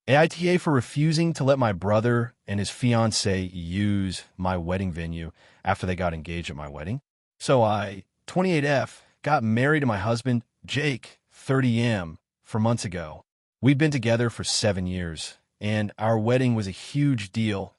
AITA for refusing to let my brother and his fiancée use my wedding venue after they got engaged at my wedding. So I, 28F, got married to my husband, Jake, 30M, 4 months ago. We'd been together for 7 years, and our wedding was a huge deal,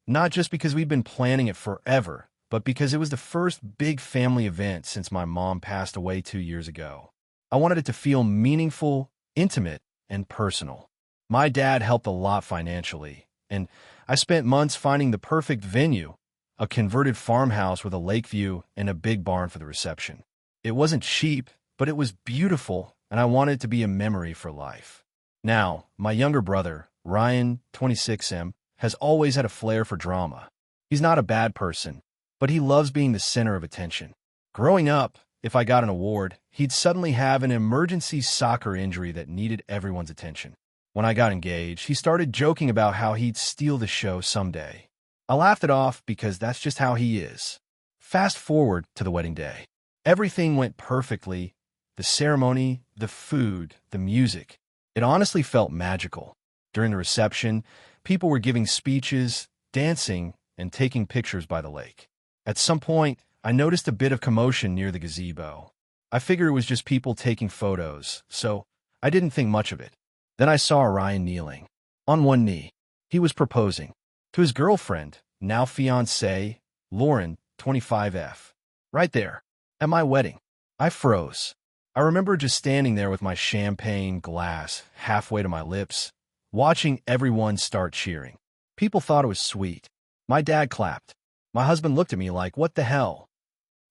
not just because we'd been planning it forever, but because it was the first big family event since my mom passed away 2 years ago. I wanted it to feel meaningful, intimate, and personal. My dad helped a lot financially, and I spent months finding the perfect venue, a converted farmhouse with a lake view and a big barn for the reception. It wasn't cheap, but it was beautiful, and I wanted it to be a memory for life. Now, my younger brother, Ryan, 26M, has always had a flair for drama. He's not a bad person, but he loves being the center of attention. Growing up, if I got an award, he'd suddenly have an emergency soccer injury that needed everyone's attention. When I got engaged, he started joking about how he'd steal the show someday. I laughed it off because that's just how he is. Fast forward to the wedding day. Everything went perfectly. The ceremony, the food, the music. It honestly felt magical. During the reception, people were giving speeches, dancing, and taking pictures by the lake. At some point, I noticed a bit of commotion near the gazebo. I figured it was just people taking photos, so I didn't think much of it. Then I saw Ryan kneeling, on one knee. He was proposing to his girlfriend, now fiancée, Lauren, 25F. Right there, at my wedding. I froze. I remember just standing there with my champagne glass halfway to my lips, watching everyone start cheering. People thought it was sweet. My dad clapped. My husband looked at me like, what the hell?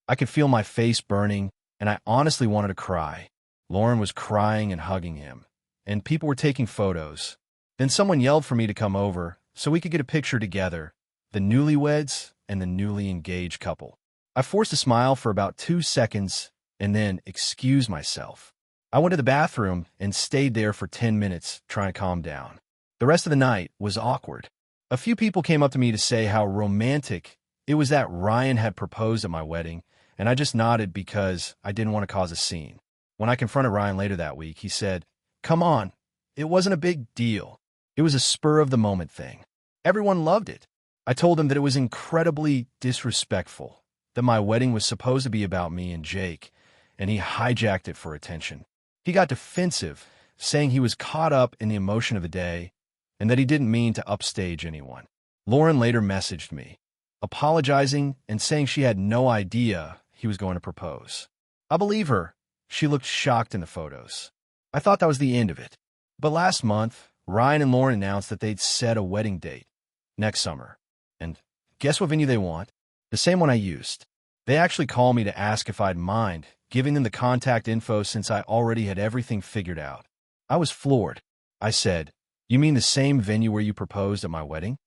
I could feel my face burning, and I honestly wanted to cry. Lauren was crying and hugging him, and people were taking photos. Then someone yelled for me to come over so we could get a picture together, the newlyweds and the newly engaged couple. I forced a smile for about 2 seconds and then excused myself. I went to the bathroom and stayed there for 10 minutes trying to calm down. The rest of the night was awkward. A few people came up to me to say how romantic it was that Ryan had proposed at my wedding, and I just nodded because I didn't want to cause a scene. When I confronted Ryan later that week, he said, "Come on, it wasn't a big deal. It was a spur-of-the-moment thing. Everyone loved it." I told him that it was incredibly disrespectful, that my wedding was supposed to be about me and Jake, and he hijacked it for attention. He got defensive, saying he was caught up in the emotion of the day and that he didn't mean to upstage anyone. Lauren later messaged me, apologizing and saying she had no idea he was going to propose. I believe her. She looked shocked in the photos. I thought that was the end of it. But last month, Ryan and Lauren announced that they'd set a wedding date next summer. And guess what venue they want? The same one I used. They actually called me to ask if I'd mind giving them the contact info since I already had everything figured out. I was floored. I said, "You mean the same venue where you proposed at my wedding?"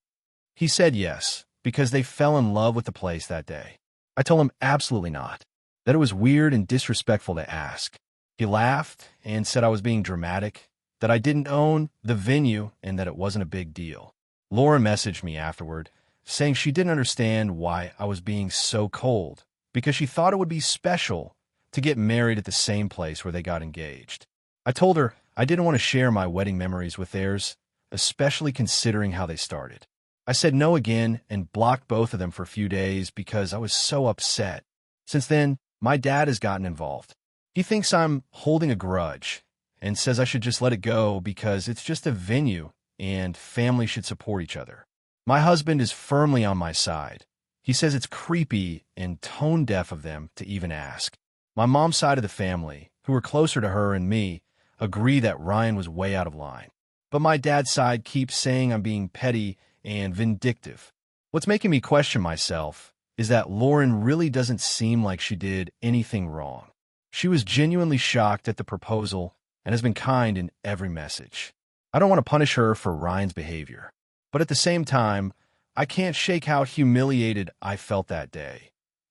He said yes, because they fell in love with the place that day. I told him absolutely not, that it was weird and disrespectful to ask. He laughed and said I was being dramatic, that I didn't own the venue and that it wasn't a big deal. Laura messaged me afterward, saying she didn't understand why I was being so cold, because she thought it would be special to get married at the same place where they got engaged. I told her I didn't want to share my wedding memories with theirs, especially considering how they started. I said no again and blocked both of them for a few days because I was so upset. Since then, my dad has gotten involved. He thinks I'm holding a grudge and says I should just let it go because it's just a venue and family should support each other. My husband is firmly on my side. He says it's creepy and tone-deaf of them to even ask. My mom's side of the family, who are closer to her and me, agree that Ryan was way out of line. But my dad's side keeps saying I'm being petty and vindictive. What's making me question myself is that Lauren really doesn't seem like she did anything wrong. She was genuinely shocked at the proposal and has been kind in every message. I don't want to punish her for Ryan's behavior, but at the same time, I can't shake how humiliated I felt that day.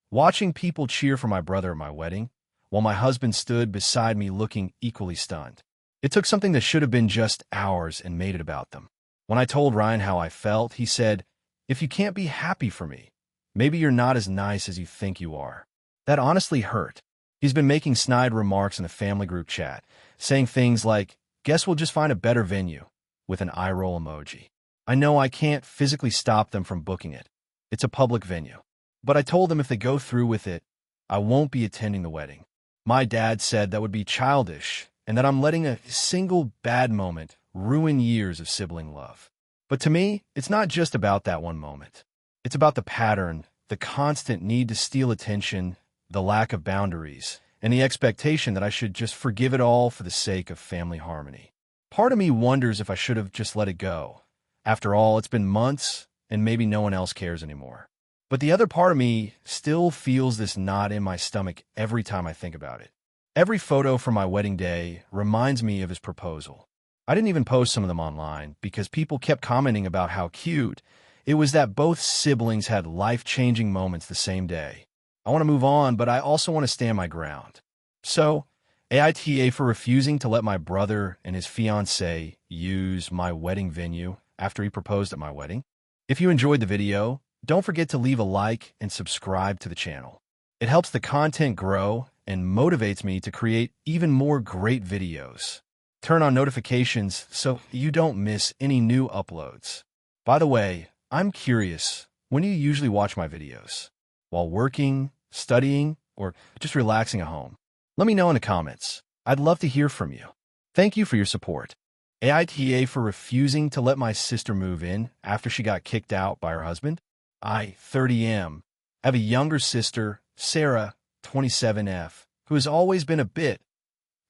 Watching people cheer for my brother at my wedding, while my husband stood beside me looking equally stunned. It took something that should have been just ours and made it about them. When I told Ryan how I felt, he said, "If you can't be happy for me, maybe you're not as nice as you think you are." That honestly hurt. He's been making snide remarks in the family group chat, saying things like, "Guess we'll just find a better venue," with an eye roll emoji. I know I can't physically stop them from booking it. It's a public venue. But I told them if they go through with it, I won't be attending the wedding. My dad said that would be childish and that I'm letting a single bad moment ruin years of sibling love. But to me, it's not just about that one moment. It's about the pattern, the constant need to steal attention, the lack of boundaries, and the expectation that I should just forgive it all for the sake of family harmony. Part of me wonders if I should have just let it go. After all, it's been months, and maybe no one else cares anymore. But the other part of me still feels this knot in my stomach every time I think about it. Every photo from my wedding day reminds me of his proposal. I didn't even post some of them online because people kept commenting about how cute. It was that both siblings had life-changing moments the same day. I want to move on, but I also want to stand my ground. So, AITA for refusing to let my brother and his fiancée use my wedding venue after he proposed at my wedding. If you enjoyed the video, don't forget to leave a like and subscribe to the channel. It helps the content grow and motivates me to create even more great videos. Turn on notifications so you don't miss any new uploads. By the way, I'm curious, when do you usually watch my videos? While working, studying, or just relaxing at home? Let me know in the comments. I'd love to hear from you. Thank you for your support. AITA for refusing to let my sister move in after she got kicked out by her husband. I, 30M, have a younger sister, Sarah, 27F, who has always been a bit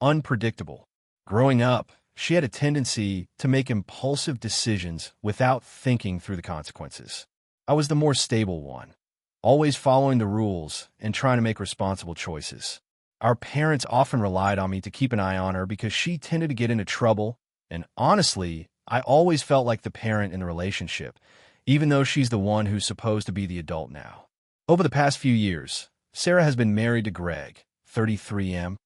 unpredictable. Growing up, she had a tendency to make impulsive decisions without thinking through the consequences. I was the more stable one, always following the rules and trying to make responsible choices. Our parents often relied on me to keep an eye on her because she tended to get into trouble, and honestly, I always felt like the parent in the relationship, even though she's the one who's supposed to be the adult now. Over the past few years, Sarah has been married to Greg, 33M.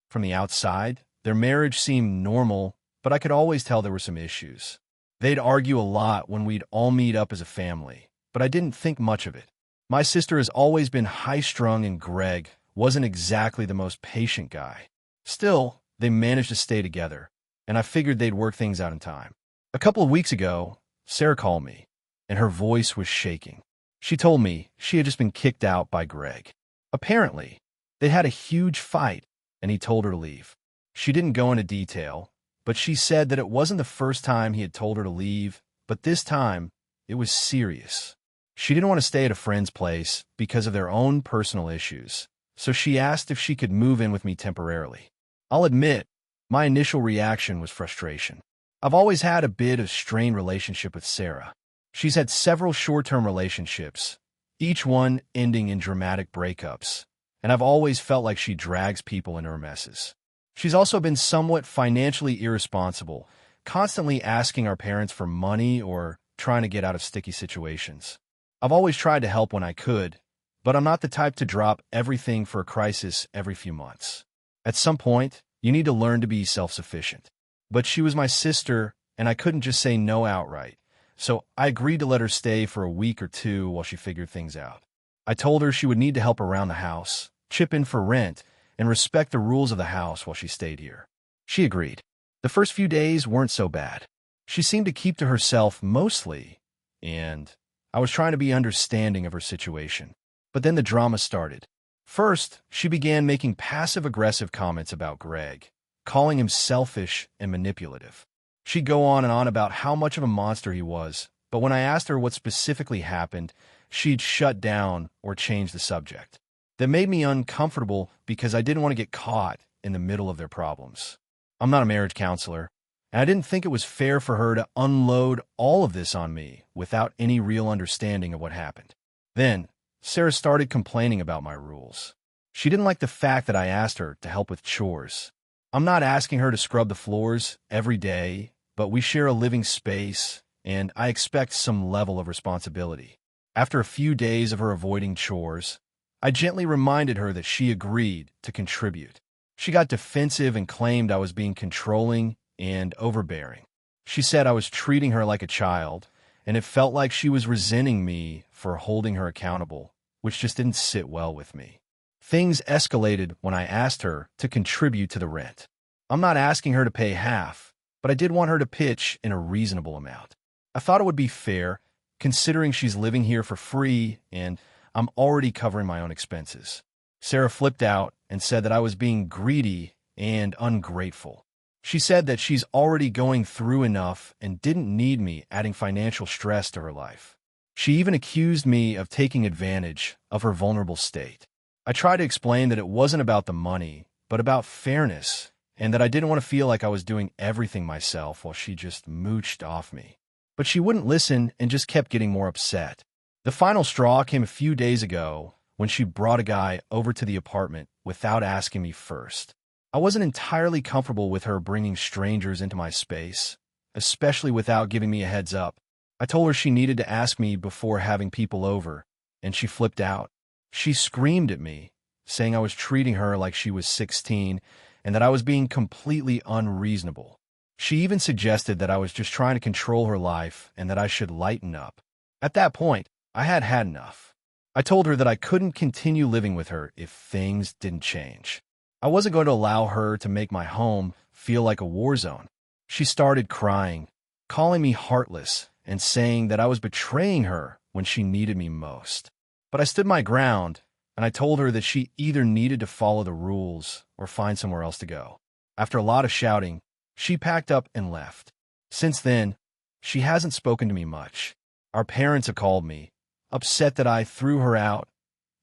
From the outside, their marriage seemed normal, but I could always tell there were some issues. They'd argue a lot when we'd all meet up as a family, but I didn't think much of it. My sister has always been high-strung, and Greg wasn't exactly the most patient guy. Still, they managed to stay together, and I figured they'd work things out in time. A couple of weeks ago, Sarah called me, and her voice was shaking. She told me she had just been kicked out by Greg. Apparently, they had a huge fight, and he told her to leave. She didn't go into detail, but she said that it wasn't the first time he had told her to leave, but this time, it was serious. She didn't want to stay at a friend's place because of their own personal issues, so she asked if she could move in with me temporarily. I'll admit, my initial reaction was frustration. I've always had a bit of strained relationship with Sarah. She's had several short-term relationships, each one ending in dramatic breakups, and I've always felt like she drags people into her messes. She's also been somewhat financially irresponsible, constantly asking our parents for money or trying to get out of sticky situations. I've always tried to help when I could, but I'm not the type to drop everything for a crisis every few months. At some point, you need to learn to be self-sufficient. But she was my sister, and I couldn't just say no outright, so I agreed to let her stay for a week or two while she figured things out. I told her she would need to help around the house, chip in for rent, and respect the rules of the house while she stayed here. She agreed. The first few days weren't so bad. She seemed to keep to herself mostly, and I was trying to be understanding of her situation. But then the drama started. First, she began making passive-aggressive comments about Greg, calling him selfish and manipulative. She'd go on and on about how much of a monster he was, but when I asked her what specifically happened, she'd shut down or change the subject. That made me uncomfortable because I didn't want to get caught in the middle of their problems. I'm not a marriage counselor, and I didn't think it was fair for her to unload all of this on me without any real understanding of what happened. Then, Sarah started complaining about my rules. She didn't like the fact that I asked her to help with chores. I'm not asking her to scrub the floors every day, but we share a living space, and I expect some level of responsibility. After a few days of her avoiding chores, I gently reminded her that she agreed to contribute. She got defensive and claimed I was being controlling and overbearing. She said I was treating her like a child, and it felt like she was resenting me for holding her accountable, which just didn't sit well with me. Things escalated when I asked her to contribute to the rent. I'm not asking her to pay half, but I did want her to pitch in a reasonable amount. I thought it would be fair, considering she's living here for free and I'm already covering my own expenses. Sarah flipped out and said that I was being greedy and ungrateful. She said that she's already going through enough and didn't need me adding financial stress to her life. She even accused me of taking advantage of her vulnerable state. I tried to explain that it wasn't about the money, but about fairness, and that I didn't want to feel like I was doing everything myself while she just mooched off me. But she wouldn't listen and just kept getting more upset. The final straw came a few days ago when she brought a guy over to the apartment without asking me first. I wasn't entirely comfortable with her bringing strangers into my space, especially without giving me a heads up. I told her she needed to ask me before having people over, and she flipped out. She screamed at me, saying I was treating her like she was 16 and that I was being completely unreasonable. She even suggested that I was just trying to control her life and that I should lighten up. At that point, I had had enough. I told her that I couldn't continue living with her if things didn't change. I wasn't going to allow her to make my home feel like a war zone. She started crying, calling me heartless, and saying that I was betraying her when she needed me most. But I stood my ground, and I told her that she either needed to follow the rules or find somewhere else to go. After a lot of shouting, she packed up and left. Since then, she hasn't spoken to me much. Our parents have called me, upset that I threw her out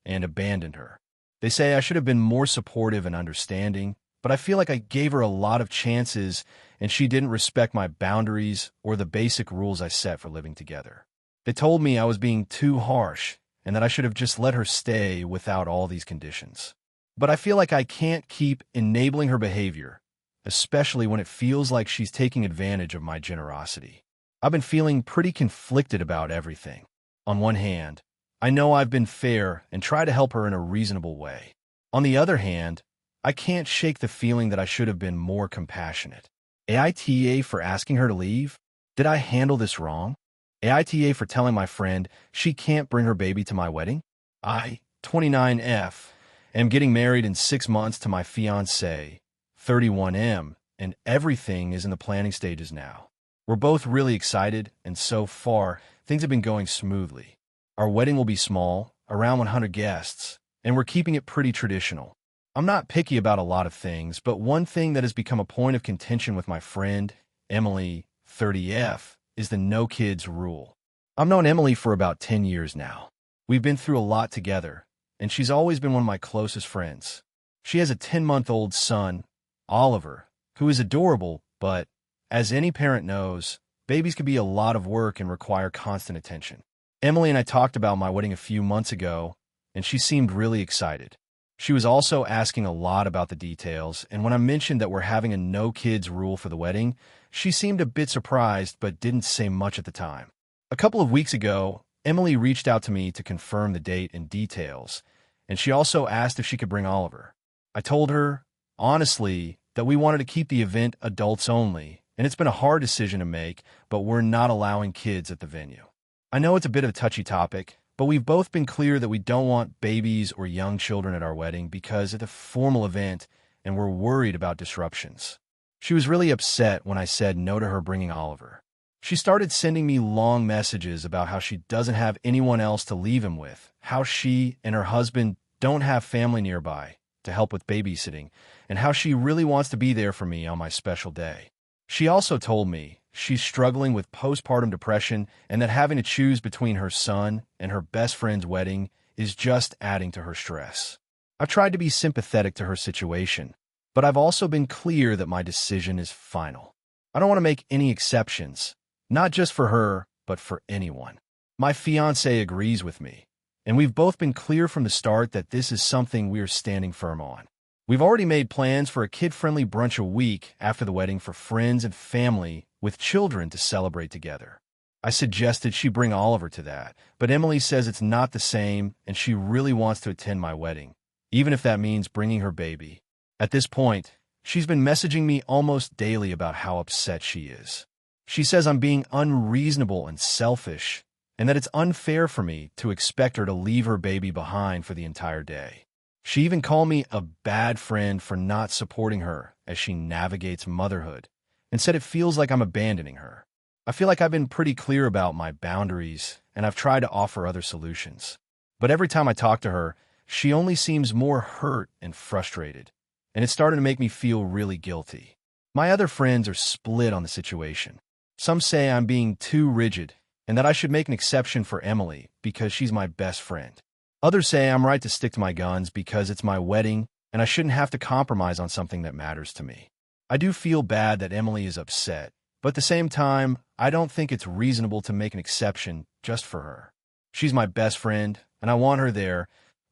and abandoned her. They say I should have been more supportive and understanding, but I feel like I gave her a lot of chances and she didn't respect my boundaries or the basic rules I set for living together. They told me I was being too harsh and that I should have just let her stay without all these conditions. But I feel like I can't keep enabling her behavior, especially when it feels like she's taking advantage of my generosity. I've been feeling pretty conflicted about everything. On one hand, I know I've been fair and try to help her in a reasonable way. On the other hand, I can't shake the feeling that I should have been more compassionate. AITA for asking her to leave? Did I handle this wrong? AITA for telling my friend she can't bring her baby to my wedding? I, 29F, am getting married in 6 months to my fiancée, 31M, and everything is in the planning stages now. We're both really excited, and so far, things have been going smoothly. Our wedding will be small, around 100 guests, and we're keeping it pretty traditional. I'm not picky about a lot of things, but one thing that has become a point of contention with my friend, Emily, 30F, is the no kids rule. I've known Emily for about 10 years now. We've been through a lot together, and she's always been one of my closest friends. She has a 10-month-old son, Oliver, who is adorable, but as any parent knows, babies can be a lot of work and require constant attention. Emily and I talked about my wedding a few months ago, and she seemed really excited. She was also asking a lot about the details, and when I mentioned that we're having a no-kids rule for the wedding, she seemed a bit surprised but didn't say much at the time. A couple of weeks ago, Emily reached out to me to confirm the date and details, and she also asked if she could bring Oliver. I told her, honestly, that we wanted to keep the event adults only, and it's been a hard decision to make, but we're not allowing kids at the venue. I know it's a bit of a touchy topic, but we've both been clear that we don't want babies or young children at our wedding because it's a formal event and we're worried about disruptions. She was really upset when I said no to her bringing Oliver. She started sending me long messages about how she doesn't have anyone else to leave him with, how she and her husband don't have family nearby to help with babysitting, and how she really wants to be there for me on my special day. She also told me she's struggling with postpartum depression and that having to choose between her son and her best friend's wedding is just adding to her stress. I've tried to be sympathetic to her situation, but I've also been clear that my decision is final. I don't want to make any exceptions, not just for her, but for anyone. My fiancé agrees with me, and we've both been clear from the start that this is something we're standing firm on. We've already made plans for a kid-friendly brunch a week after the wedding for friends and family with children to celebrate together. I suggested she bring Oliver to that, but Emily says it's not the same and she really wants to attend my wedding, even if that means bringing her baby. At this point, she's been messaging me almost daily about how upset she is. She says I'm being unreasonable and selfish, and that it's unfair for me to expect her to leave her baby behind for the entire day. She even called me a bad friend for not supporting her as she navigates motherhood, Instead, it feels like I'm abandoning her. I feel like I've been pretty clear about my boundaries, and I've tried to offer other solutions. But every time I talk to her, she only seems more hurt and frustrated, and it's starting to make me feel really guilty. My other friends are split on the situation. Some say I'm being too rigid and that I should make an exception for Emily because she's my best friend. Others say I'm right to stick to my guns because it's my wedding and I shouldn't have to compromise on something that matters to me. I do feel bad that Emily is upset, but at the same time, I don't think it's reasonable to make an exception just for her. She's my best friend, and I want her there,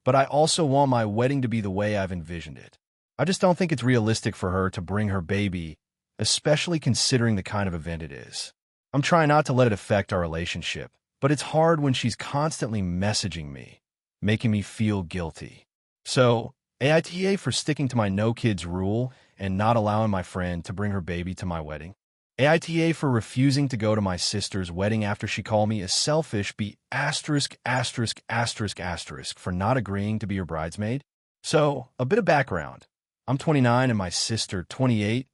but I also want my wedding to be the way I've envisioned it. I just don't think it's realistic for her to bring her baby, especially considering the kind of event it is. I'm trying not to let it affect our relationship, but it's hard when she's constantly messaging me, making me feel guilty. So, AITA for sticking to my no kids rule and not allowing my friend to bring her baby to my wedding. AITA for refusing to go to my sister's wedding after she called me a selfish for not agreeing to be her bridesmaid. So, a bit of background. I'm 29 and my sister, 28,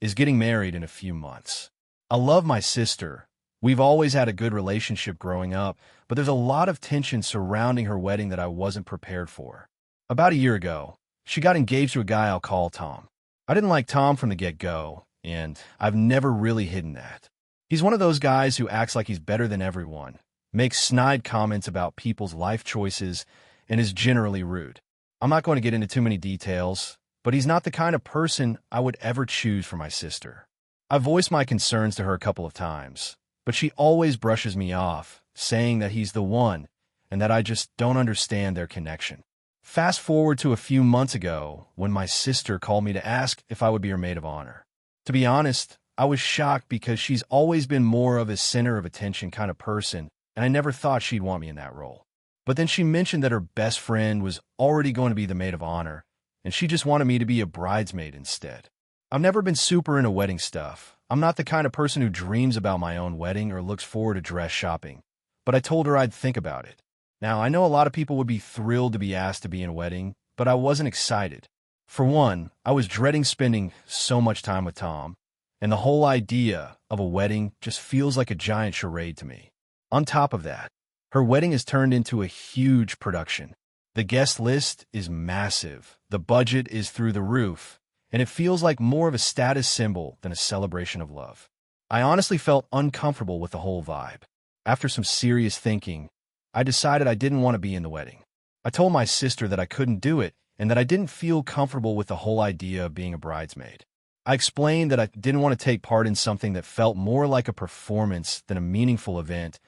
is getting married in a few months. I love my sister. We've always had a good relationship growing up, but there's a lot of tension surrounding her wedding that I wasn't prepared for. About a year ago, she got engaged to a guy I'll call Tom. I didn't like Tom from the get-go, and I've never really hidden that. He's one of those guys who acts like he's better than everyone, makes snide comments about people's life choices, and is generally rude. I'm not going to get into too many details, but he's not the kind of person I would ever choose for my sister. I've voiced my concerns to her a couple of times, but she always brushes me off, saying that he's the one and that I just don't understand their connection. Fast forward to a few months ago when my sister called me to ask if I would be her maid of honor. To be honest, I was shocked because she's always been more of a center of attention kind of person, and I never thought she'd want me in that role. But then she mentioned that her best friend was already going to be the maid of honor, and she just wanted me to be a bridesmaid instead. I've never been super into wedding stuff. I'm not the kind of person who dreams about my own wedding or looks forward to dress shopping, but I told her I'd think about it. Now, I know a lot of people would be thrilled to be asked to be in a wedding, but I wasn't excited. For one, I was dreading spending so much time with Tom, and the whole idea of a wedding just feels like a giant charade to me. On top of that, her wedding has turned into a huge production. The guest list is massive, the budget is through the roof, and it feels like more of a status symbol than a celebration of love. I honestly felt uncomfortable with the whole vibe. After some serious thinking, I decided I didn't want to be in the wedding. I told my sister that I couldn't do it and that I didn't feel comfortable with the whole idea of being a bridesmaid. I explained that I didn't want to take part in something that felt more like a performance than a meaningful event,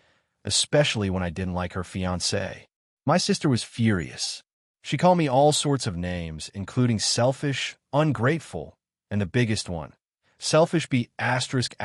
especially when I didn't like her fiancé. My sister was furious. She called me all sorts of names, including selfish, ungrateful, and the biggest one, selfish be asterisk.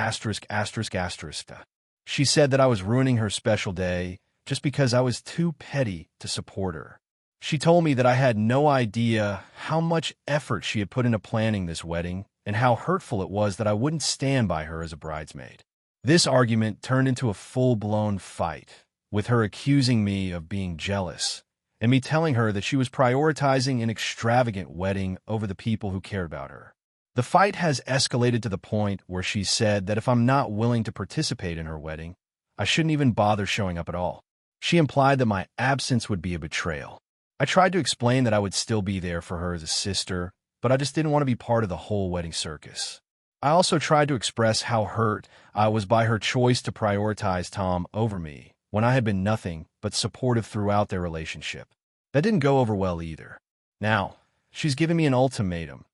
She said that I was ruining her special day just because I was too petty to support her. She told me that I had no idea how much effort she had put into planning this wedding and how hurtful it was that I wouldn't stand by her as a bridesmaid. This argument turned into a full-blown fight, with her accusing me of being jealous and me telling her that she was prioritizing an extravagant wedding over the people who cared about her. The fight has escalated to the point where she said that if I'm not willing to participate in her wedding, I shouldn't even bother showing up at all. She implied that my absence would be a betrayal. I tried to explain that I would still be there for her as a sister, but I just didn't want to be part of the whole wedding circus. I also tried to express how hurt I was by her choice to prioritize Tom over me, when I had been nothing but supportive throughout their relationship. That didn't go over well either. Now, she's given me an ultimatum.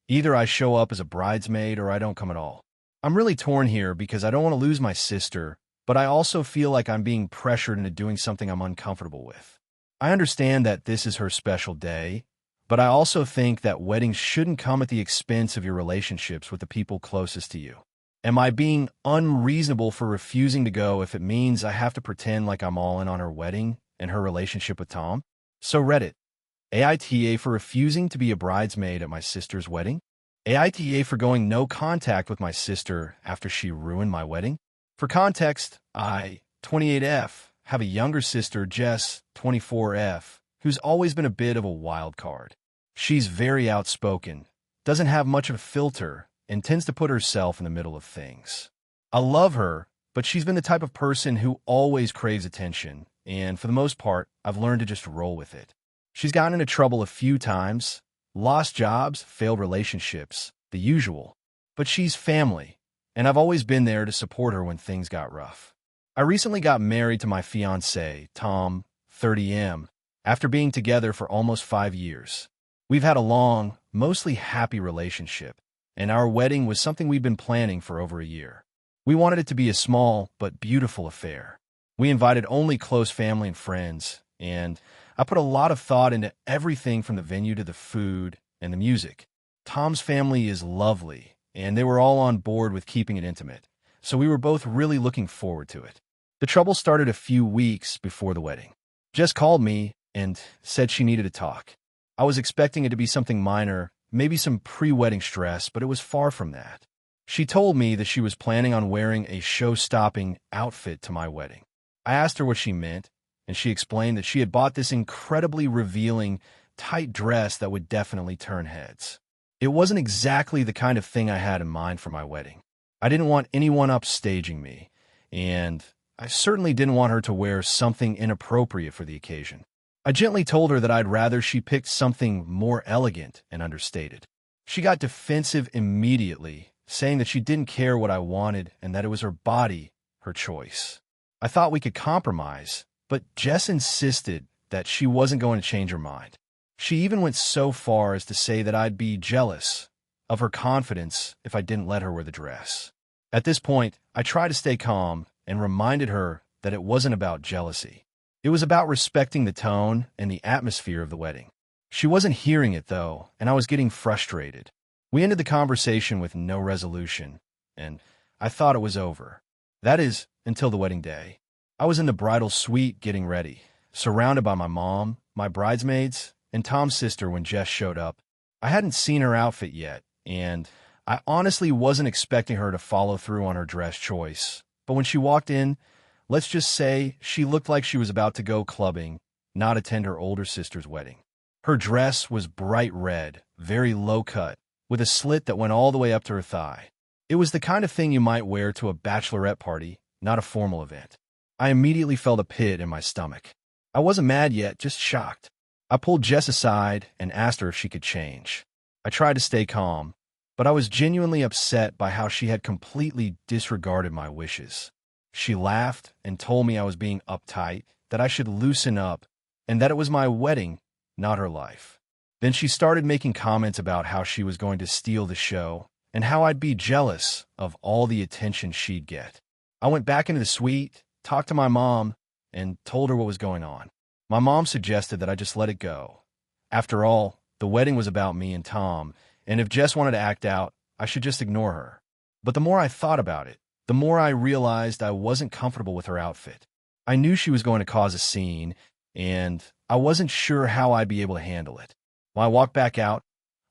Either I show up as a bridesmaid or I don't come at all. I'm really torn here because I don't want to lose my sister, but I also feel like I'm being pressured into doing something I'm uncomfortable with. I understand that this is her special day, but I also think that weddings shouldn't come at the expense of your relationships with the people closest to you. Am I being unreasonable for refusing to go if it means I have to pretend like I'm all in on her wedding and her relationship with Tom? So Reddit, AITA for refusing to be a bridesmaid at my sister's wedding? AITA for going no contact with my sister after she ruined my wedding? For context, I, 28F, have a younger sister, Jess, 24F, who's always been a bit of a wild card. She's very outspoken, doesn't have much of a filter, and tends to put herself in the middle of things. I love her, but she's been the type of person who always craves attention, and for the most part, I've learned to just roll with it. She's gotten into trouble a few times, lost jobs, failed relationships, the usual. But she's family, and I've always been there to support her when things got rough. I recently got married to my fiancé, Tom, 30M, after being together for almost 5 years. We've had a long, mostly happy relationship, and our wedding was something we'd been planning for over a year. We wanted it to be a small but beautiful affair. We invited only close family and friends, and I put a lot of thought into everything from the venue to the food and the music. Tom's family is lovely, and they were all on board with keeping it intimate, so we were both really looking forward to it. The trouble started a few weeks before the wedding. Jess called me and said she needed to talk. I was expecting it to be something minor, maybe some pre-wedding stress, but it was far from that. She told me that she was planning on wearing a show-stopping outfit to my wedding. I asked her what she meant, and she explained that she had bought this incredibly revealing, tight dress that would definitely turn heads. It wasn't exactly the kind of thing I had in mind for my wedding. I didn't want anyone upstaging me, and I certainly didn't want her to wear something inappropriate for the occasion. I gently told her that I'd rather she picked something more elegant and understated. She got defensive immediately, saying that she didn't care what I wanted and that it was her body, her choice. I thought we could compromise, but Jess insisted that she wasn't going to change her mind. She even went so far as to say that I'd be jealous of her confidence if I didn't let her wear the dress. At this point, I tried to stay calm and reminded her that it wasn't about jealousy. It was about respecting the tone and the atmosphere of the wedding. She wasn't hearing it, though, and I was getting frustrated. We ended the conversation with no resolution, and I thought it was over. That is, until the wedding day. I was in the bridal suite getting ready, surrounded by my mom, my bridesmaids, and Tom's sister when Jess showed up. I hadn't seen her outfit yet, and I honestly wasn't expecting her to follow through on her dress choice. But when she walked in, let's just say she looked like she was about to go clubbing, not attend her older sister's wedding. Her dress was bright red, very low cut, with a slit that went all the way up to her thigh. It was the kind of thing you might wear to a bachelorette party, not a formal event. I immediately felt a pit in my stomach. I wasn't mad yet, just shocked. I pulled Jess aside and asked her if she could change. I tried to stay calm, but I was genuinely upset by how she had completely disregarded my wishes. She laughed and told me I was being uptight, that I should loosen up, and that it was my wedding, not her life. Then she started making comments about how she was going to steal the show and how I'd be jealous of all the attention she'd get. I went back into the suite, talked to my mom, and told her what was going on. My mom suggested that I just let it go. After all, the wedding was about me and Tom, and if Jess wanted to act out, I should just ignore her. But the more I thought about it, the more I realized I wasn't comfortable with her outfit. I knew she was going to cause a scene, and I wasn't sure how I'd be able to handle it. When I walked back out,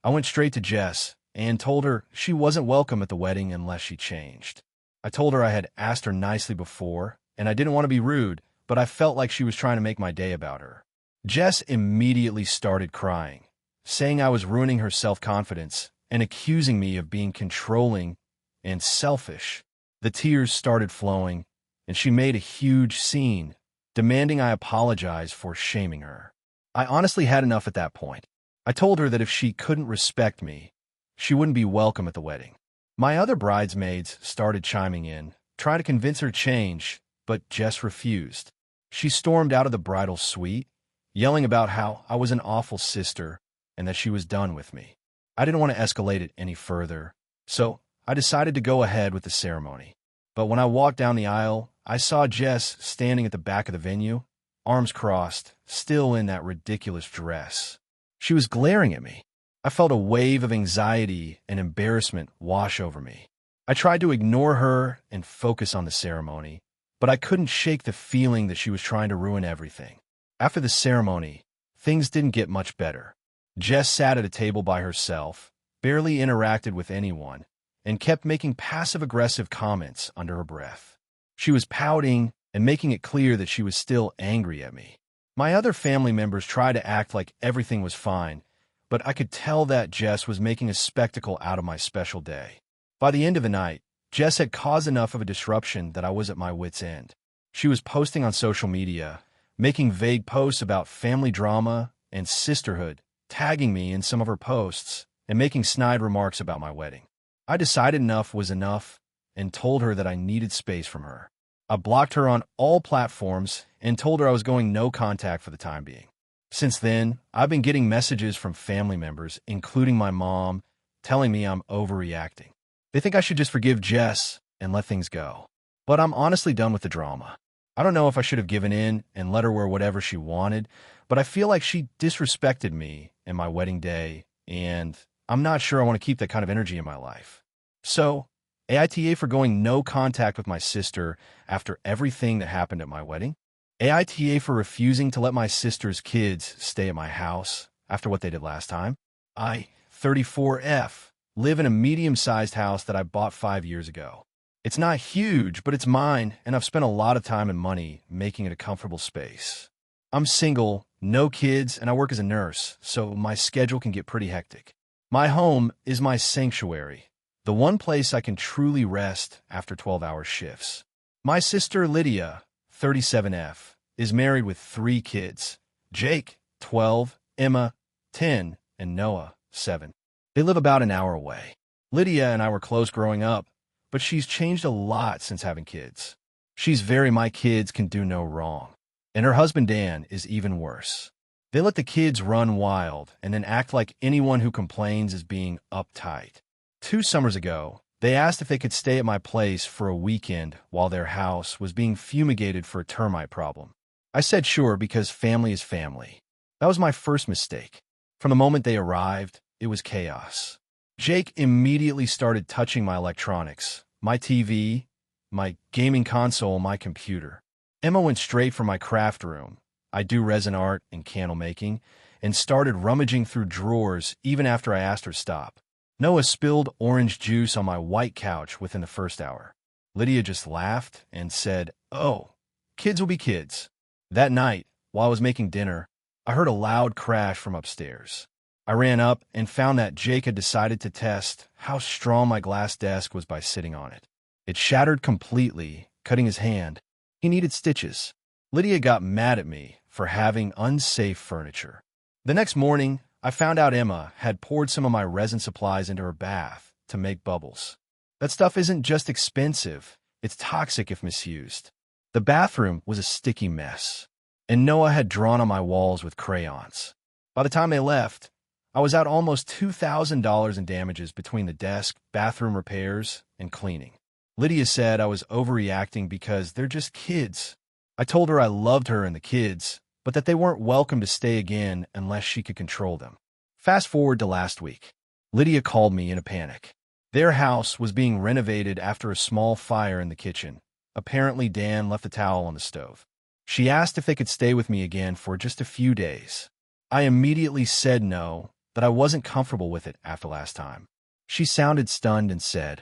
I went straight to Jess and told her she wasn't welcome at the wedding unless she changed. I told her I had asked her nicely before, and I didn't want to be rude, but I felt like she was trying to make my day about her. Jess immediately started crying, saying I was ruining her self-confidence and accusing me of being controlling and selfish. The tears started flowing, and she made a huge scene, demanding I apologize for shaming her. I honestly had enough at that point. I told her that if she couldn't respect me, she wouldn't be welcome at the wedding. My other bridesmaids started chiming in, trying to convince her to change, but Jess refused. She stormed out of the bridal suite, yelling about how I was an awful sister and that she was done with me. I didn't want to escalate it any further, so I decided to go ahead with the ceremony. But when I walked down the aisle, I saw Jess standing at the back of the venue, arms crossed, still in that ridiculous dress. She was glaring at me. I felt a wave of anxiety and embarrassment wash over me. I tried to ignore her and focus on the ceremony, but I couldn't shake the feeling that she was trying to ruin everything. After the ceremony, things didn't get much better. Jess sat at a table by herself, barely interacted with anyone, and kept making passive-aggressive comments under her breath. She was pouting and making it clear that she was still angry at me. My other family members tried to act like everything was fine, but I could tell that Jess was making a spectacle out of my special day. By the end of the night, Jess had caused enough of a disruption that I was at my wit's end. She was posting on social media, making vague posts about family drama and sisterhood, tagging me in some of her posts, and making snide remarks about my wedding. I decided enough was enough and told her that I needed space from her. I blocked her on all platforms and told her I was going no contact for the time being. Since then, I've been getting messages from family members, including my mom, telling me I'm overreacting. They think I should just forgive Jess and let things go. But I'm honestly done with the drama. I don't know if I should have given in and let her wear whatever she wanted, but I feel like she disrespected me and my wedding day, and I'm not sure I want to keep that kind of energy in my life. So, AITA for going no contact with my sister after everything that happened at my wedding. AITA for refusing to let my sister's kids stay at my house after what they did last time. I, 34F, live in a medium-sized house that I bought 5 years ago. It's not huge, but it's mine, and I've spent a lot of time and money making it a comfortable space. I'm single, no kids, and I work as a nurse, so my schedule can get pretty hectic. My home is my sanctuary, the one place I can truly rest after 12-hour shifts. My sister Lydia, 37F, is married with 3 kids: Jake, 12, Emma, 10, and Noah, 7. They live about an hour away. Lydia and I were close growing up, but she's changed a lot since having kids. She's very my kids can do no wrong. And her husband Dan is even worse. They let the kids run wild and then act like anyone who complains is being uptight. 2 summers ago, they asked if they could stay at my place for a weekend while their house was being fumigated for a termite problem. I said sure because family is family. That was my first mistake. From the moment they arrived, it was chaos. Jake immediately started touching my electronics, my TV, my gaming console, my computer. Emma went straight for my craft room. I do resin art and candle making, and started rummaging through drawers even after I asked her to stop. Noah spilled orange juice on my white couch within the first hour. Lydia just laughed and said, "Oh, kids will be kids." That night, while I was making dinner, I heard a loud crash from upstairs. I ran up and found that Jake had decided to test how strong my glass desk was by sitting on it. It shattered completely, cutting his hand. He needed stitches. Lydia got mad at me for having unsafe furniture. The next morning, I found out Emma had poured some of my resin supplies into her bath to make bubbles. That stuff isn't just expensive, it's toxic if misused. The bathroom was a sticky mess, and Noah had drawn on my walls with crayons. By the time they left, I was out almost $2,000 in damages between the desk, bathroom repairs, and cleaning. Lydia said I was overreacting because they're just kids. I told her I loved her and the kids, but that they weren't welcome to stay again unless she could control them. Fast forward to last week. Lydia called me in a panic. Their house was being renovated after a small fire in the kitchen. Apparently, Dan left a towel on the stove. She asked if they could stay with me again for just a few days. I immediately said no, that I wasn't comfortable with it after last time. She sounded stunned and said,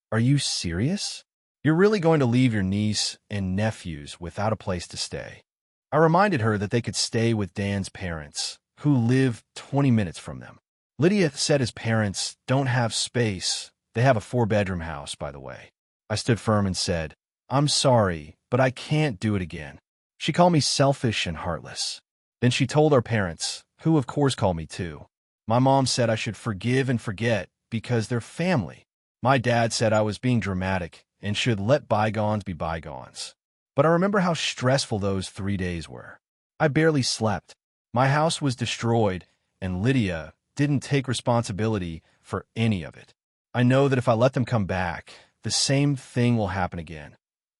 "Are you serious? You're really going to leave your niece and nephews without a place to stay?" I reminded her that they could stay with Dan's parents, who live 20 minutes from them. Lydia said his parents don't have space. They have a 4-bedroom house, by the way. I stood firm and said, "I'm sorry, but I can't do it again." She called me selfish and heartless. Then she told our parents, who of course called me too. My mom said I should forgive and forget because they're family. My dad said I was being dramatic and should let bygones be bygones. But I remember how stressful those 3 days were. I barely slept. My house was destroyed, and Lydia didn't take responsibility for any of it. I know that if I let them come back, the same thing will happen again.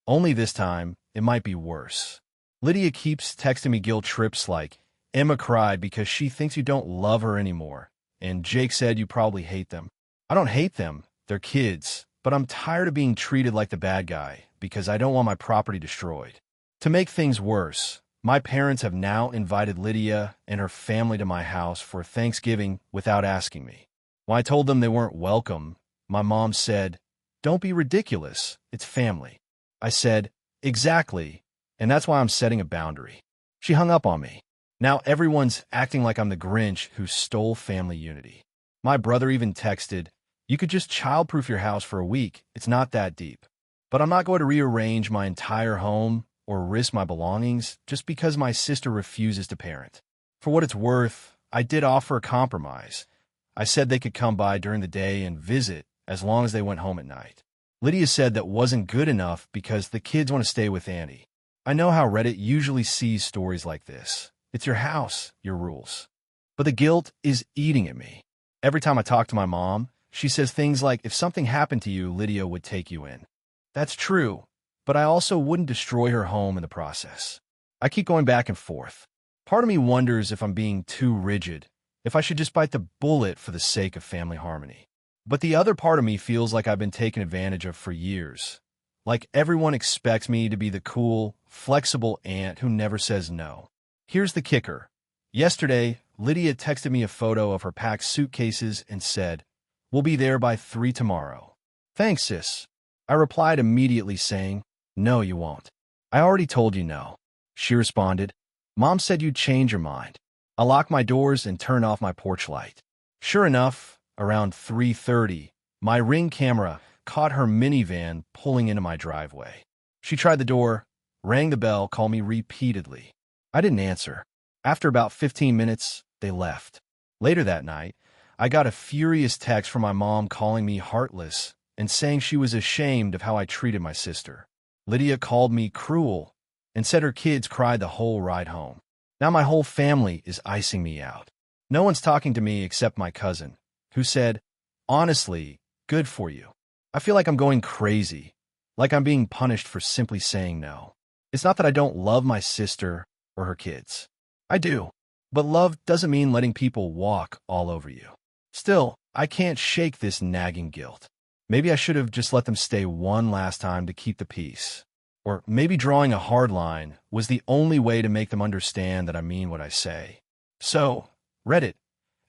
Only this time, it might be worse. Lydia keeps texting me guilt trips like, "Emma cried because she thinks you don't love her anymore, and Jake said you probably hate them." I don't hate them, they're kids, but I'm tired of being treated like the bad guy because I don't want my property destroyed. To make things worse, my parents have now invited Lydia and her family to my house for Thanksgiving without asking me. When I told them they weren't welcome, my mom said, "Don't be ridiculous, it's family." I said, "Exactly, and that's why I'm setting a boundary." She hung up on me. Now everyone's acting like I'm the Grinch who stole family unity. My brother even texted, You could just childproof your house for a week. It's not that deep. But I'm not going to rearrange my entire home or risk my belongings just because my sister refuses to parent. For what it's worth, I did offer a compromise. I said they could come by during the day and visit as long as they went home at night. Lydia said that wasn't good enough because the kids want to stay with Annie. I know how Reddit usually sees stories like this. It's your house, your rules. But the guilt is eating at me. Every time I talk to my mom, she says things like, if something happened to you, Lydia would take you in. That's true, but I also wouldn't destroy her home in the process. I keep going back and forth. Part of me wonders if I'm being too rigid, if I should just bite the bullet for the sake of family harmony. But the other part of me feels like I've been taken advantage of for years. Like everyone expects me to be the cool, flexible aunt who never says no. Here's the kicker. Yesterday, Lydia texted me a photo of her packed suitcases and said, "We'll be there by 3 tomorrow. Thanks, sis." I replied immediately saying, "No, you won't. I already told you no." She responded, "Mom said you'd change your mind." I locked my doors and turned off my porch light. Sure enough, around 3:30, my Ring camera caught her minivan pulling into my driveway. She tried the door, rang the bell, called me repeatedly. I didn't answer. After about 15 minutes, they left. Later that night, I got a furious text from my mom calling me heartless and saying she was ashamed of how I treated my sister. Lydia called me cruel and said her kids cried the whole ride home. Now my whole family is icing me out. No one's talking to me except my cousin, who said, "Honestly, good for you." I feel like I'm going crazy, like I'm being punished for simply saying no. It's not that I don't love my sister or her kids. I do. But love doesn't mean letting people walk all over you. Still, I can't shake this nagging guilt. Maybe I should have just let them stay one last time to keep the peace. Or maybe drawing a hard line was the only way to make them understand that I mean what I say. So, Reddit,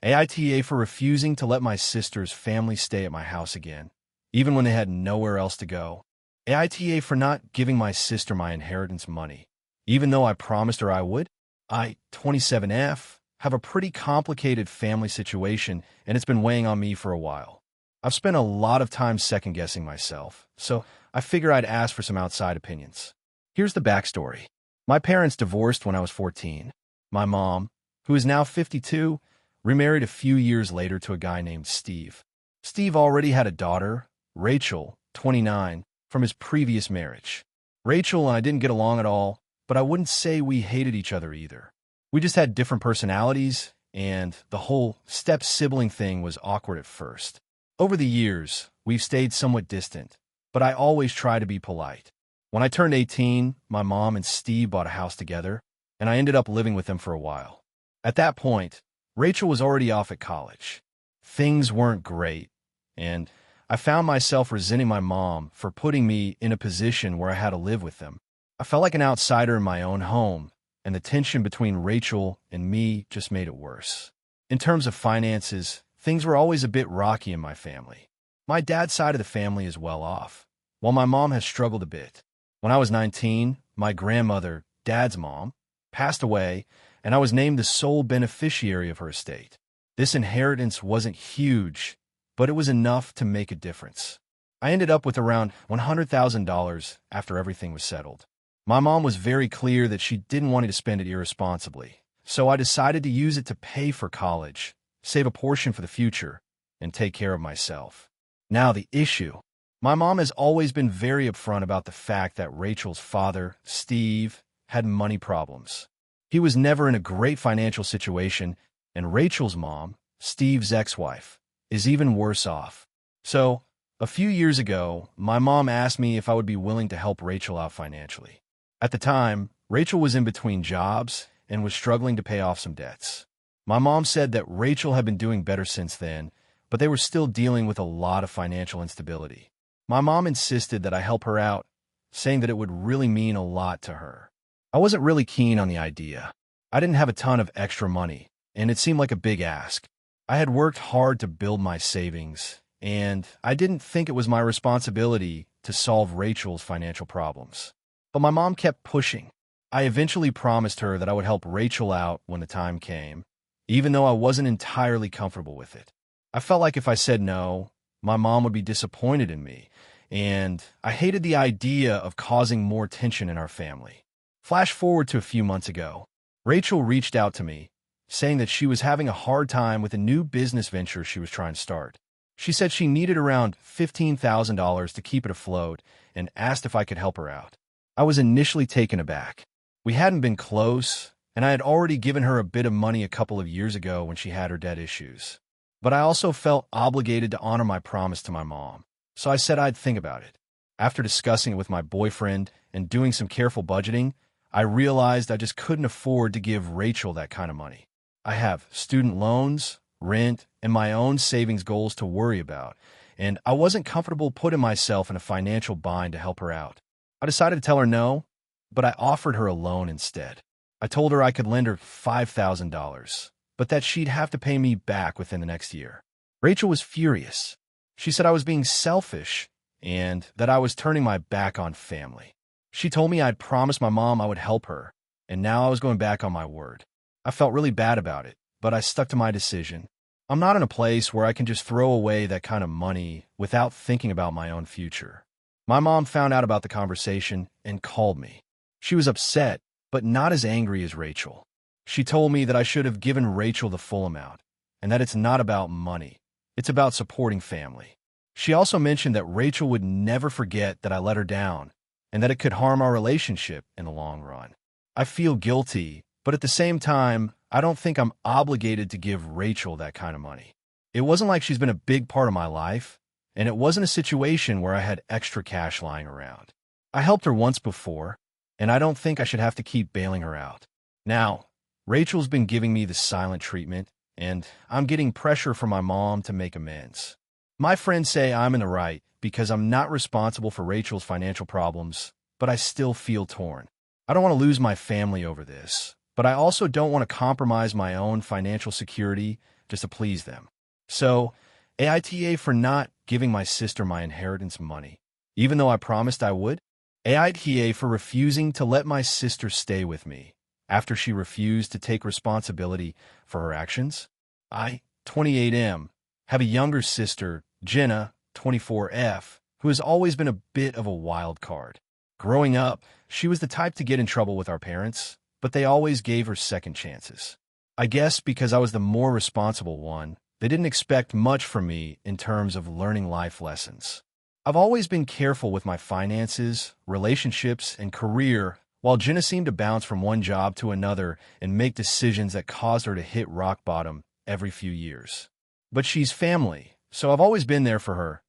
AITA for refusing to let my sister's family stay at my house again, even when they had nowhere else to go. AITA for not giving my sister my inheritance money, even though I promised her I would. I, 27F, have a pretty complicated family situation, and it's been weighing on me for a while. I've spent a lot of time second-guessing myself, so I figure I'd ask for some outside opinions. Here's the backstory. My parents divorced when I was 14. My mom, who is now 52, remarried a few years later to a guy named Steve. Steve already had a daughter, Rachel, 29, from his previous marriage. Rachel and I didn't get along at all, but I wouldn't say we hated each other either. We just had different personalities, and the whole step-sibling thing was awkward at first. Over the years, we've stayed somewhat distant, but I always try to be polite. When I turned 18, my mom and Steve bought a house together, and I ended up living with them for a while. At that point, Rachel was already off at college. Things weren't great, and I found myself resenting my mom for putting me in a position where I had to live with them. I felt like an outsider in my own home, and the tension between Rachel and me just made it worse. In terms of finances, things were always a bit rocky in my family. My dad's side of the family is well off, while my mom has struggled a bit. When I was 19, my grandmother, Dad's mom, passed away, and I was named the sole beneficiary of her estate. This inheritance wasn't huge, but it was enough to make a difference. I ended up with around $100,000 after everything was settled. My mom was very clear that she didn't want me to spend it irresponsibly, so I decided to use it to pay for college, save a portion for the future, and take care of myself. Now the issue. My mom has always been very upfront about the fact that Rachel's father, Steve, had money problems. He was never in a great financial situation, and Rachel's mom, Steve's ex-wife, is even worse off. So, a few years ago, my mom asked me if I would be willing to help Rachel out financially. At the time, Rachel was in between jobs and was struggling to pay off some debts. My mom said that Rachel had been doing better since then, but they were still dealing with a lot of financial instability. My mom insisted that I help her out, saying that it would really mean a lot to her. I wasn't really keen on the idea. I didn't have a ton of extra money, and it seemed like a big ask. I had worked hard to build my savings, and I didn't think it was my responsibility to solve Rachel's financial problems. But my mom kept pushing. I eventually promised her that I would help Rachel out when the time came, even though I wasn't entirely comfortable with it. I felt like if I said no, my mom would be disappointed in me, and I hated the idea of causing more tension in our family. Flash forward to a few months ago. Rachel reached out to me, saying that she was having a hard time with a new business venture she was trying to start. She said she needed around $15,000 to keep it afloat and asked if I could help her out. I was initially taken aback. We hadn't been close, and I had already given her a bit of money a couple of years ago when she had her debt issues. But I also felt obligated to honor my promise to my mom, so I said I'd think about it. After discussing it with my boyfriend and doing some careful budgeting, I realized I just couldn't afford to give Rachel that kind of money. I have student loans, rent, and my own savings goals to worry about, and I wasn't comfortable putting myself in a financial bind to help her out. I decided to tell her no, but I offered her a loan instead. I told her I could lend her $5,000, but that she'd have to pay me back within the next year. Rachel was furious. She said I was being selfish and that I was turning my back on family. She told me I'd promised my mom I would help her, and now I was going back on my word. I felt really bad about it, but I stuck to my decision. I'm not in a place where I can just throw away that kind of money without thinking about my own future. My mom found out about the conversation and called me. She was upset, but not as angry as Rachel. She told me that I should have given Rachel the full amount, and that it's not about money. It's about supporting family. She also mentioned that Rachel would never forget that I let her down, and that it could harm our relationship in the long run. I feel guilty, but at the same time, I don't think I'm obligated to give Rachel that kind of money. It wasn't like she's been a big part of my life, and it wasn't a situation where I had extra cash lying around. I helped her once before, and I don't think I should have to keep bailing her out. Now, Rachel's been giving me the silent treatment, and I'm getting pressure from my mom to make amends. My friends say I'm in the right because I'm not responsible for Rachel's financial problems, but I still feel torn. I don't want to lose my family over this, but I also don't want to compromise my own financial security just to please them. So, AITA for not giving my sister my inheritance money, even though I promised I would. AITA for refusing to let my sister stay with me after she refused to take responsibility for her actions. I, 28M, have a younger sister, Jenna, 24F, who has always been a bit of a wild card. Growing up, she was the type to get in trouble with our parents, but they always gave her second chances. I guess because I was the more responsible one, they didn't expect much from me in terms of learning life lessons. I've always been careful with my finances, relationships, and career, while Jenna seemed to bounce from one job to another and make decisions that caused her to hit rock bottom every few years. But she's family, so I've always been there for her,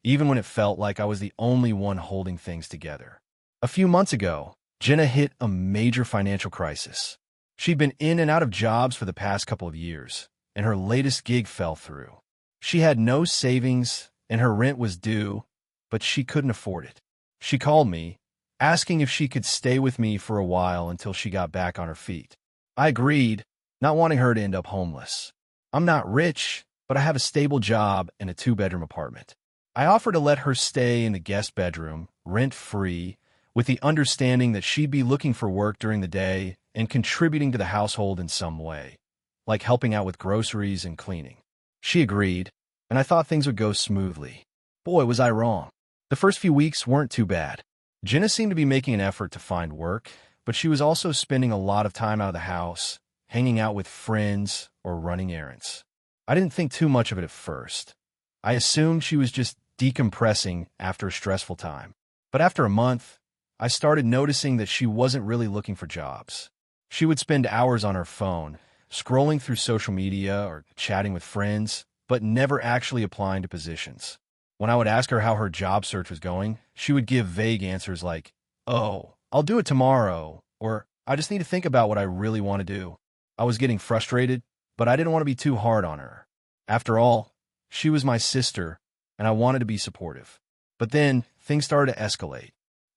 even when it felt like I was the only one holding things together. A few months ago, Jenna hit a major financial crisis. She'd been in and out of jobs for the past couple of years, and her latest gig fell through. She had no savings, and her rent was due, but she couldn't afford it. She called me, asking if she could stay with me for a while until she got back on her feet. I agreed, not wanting her to end up homeless. I'm not rich, but I have a stable job and a 2-bedroom apartment. I offered to let her stay in the guest bedroom, rent-free, with the understanding that she'd be looking for work during the day and contributing to the household in some way, like helping out with groceries and cleaning. She agreed, and I thought things would go smoothly. Boy, was I wrong. The first few weeks weren't too bad. Jenna seemed to be making an effort to find work, but she was also spending a lot of time out of the house, hanging out with friends or running errands. I didn't think too much of it at first. I assumed she was just decompressing after a stressful time. But after a month, I started noticing that she wasn't really looking for jobs. She would spend hours on her phone, scrolling through social media or chatting with friends, but never actually applying to positions. When I would ask her how her job search was going, she would give vague answers like, "Oh, I'll do it tomorrow," or "I just need to think about what I really want to do." I was getting frustrated, but I didn't want to be too hard on her. After all, she was my sister, and I wanted to be supportive. But then, things started to escalate.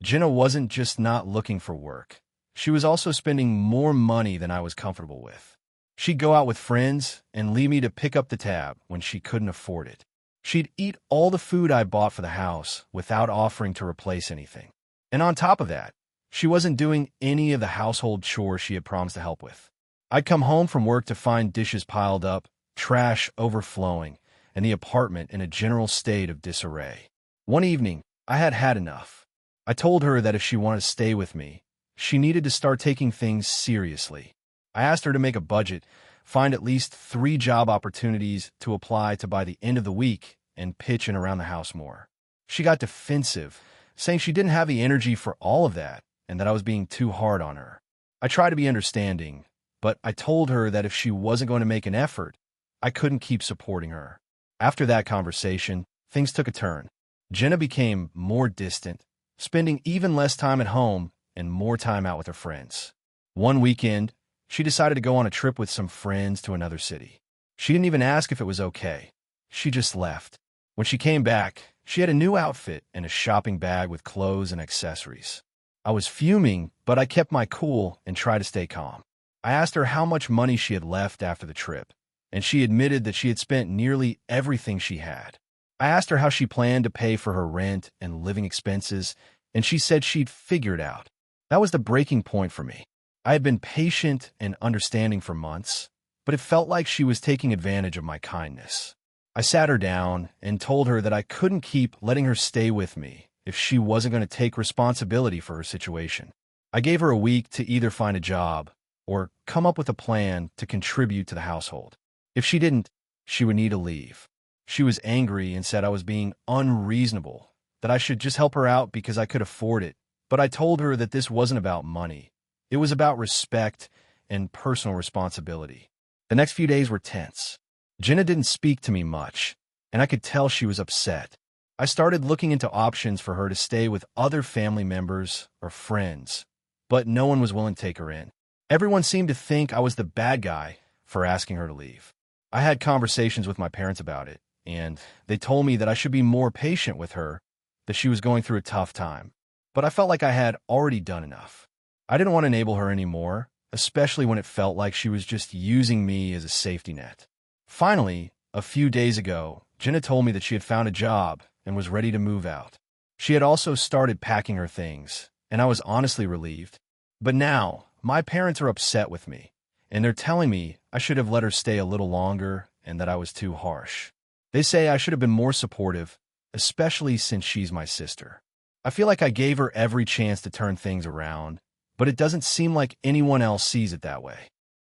Jenna wasn't just not looking for work. She was also spending more money than I was comfortable with. She'd go out with friends and leave me to pick up the tab when she couldn't afford it. She'd eat all the food I bought for the house without offering to replace anything. And on top of that, she wasn't doing any of the household chores she had promised to help with. I'd come home from work to find dishes piled up, trash overflowing, and the apartment in a general state of disarray. One evening, I had had enough. I told her that if she wanted to stay with me, she needed to start taking things seriously. I asked her to make a budget, find at least 3 job opportunities to apply to by the end of the week, and pitch in around the house more. She got defensive, saying she didn't have the energy for all of that and that I was being too hard on her. I tried to be understanding, but I told her that if she wasn't going to make an effort, I couldn't keep supporting her. After that conversation, things took a turn. Jenna became more distant, spending even less time at home and more time out with her friends. One weekend, she decided to go on a trip with some friends to another city. She didn't even ask if it was okay. She just left. When she came back, she had a new outfit and a shopping bag with clothes and accessories. I was fuming, but I kept my cool and tried to stay calm. I asked her how much money she had left after the trip, and she admitted that she had spent nearly everything she had. I asked her how she planned to pay for her rent and living expenses, and she said she'd figure it out. That was the breaking point for me. I had been patient and understanding for months, but it felt like she was taking advantage of my kindness. I sat her down and told her that I couldn't keep letting her stay with me if she wasn't going to take responsibility for her situation. I gave her a week to either find a job or come up with a plan to contribute to the household. If she didn't, she would need to leave. She was angry and said I was being unreasonable, that I should just help her out because I could afford it. But I told her that this wasn't about money. It was about respect and personal responsibility. The next few days were tense. Jenna didn't speak to me much, and I could tell she was upset. I started looking into options for her to stay with other family members or friends, but no one was willing to take her in. Everyone seemed to think I was the bad guy for asking her to leave. I had conversations with my parents about it, and they told me that I should be more patient with her, that she was going through a tough time. But I felt like I had already done enough. I didn't want to enable her anymore, especially when it felt like she was just using me as a safety net. Finally, a few days ago, Jenna told me that she had found a job and was ready to move out. She had also started packing her things, and I was honestly relieved. But now, my parents are upset with me, and they're telling me I should have let her stay a little longer and that I was too harsh. They say I should have been more supportive, especially since she's my sister. I feel like I gave her every chance to turn things around, but it doesn't seem like anyone else sees it that way.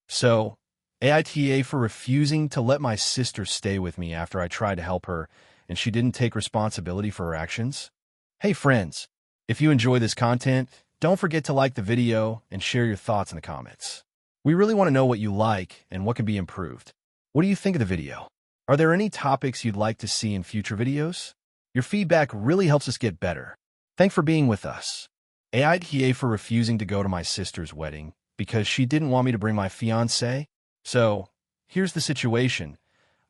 So, AITA for refusing to let my sister stay with me after I tried to help her and she didn't take responsibility for her actions? Hey friends, if you enjoy this content, don't forget to like the video and share your thoughts in the comments. We really want to know what you like and what can be improved. What do you think of the video? Are there any topics you'd like to see in future videos? Your feedback really helps us get better. Thanks for being with us. AITA for refusing to go to my sister's wedding because she didn't want me to bring my fiancé. So, here's the situation.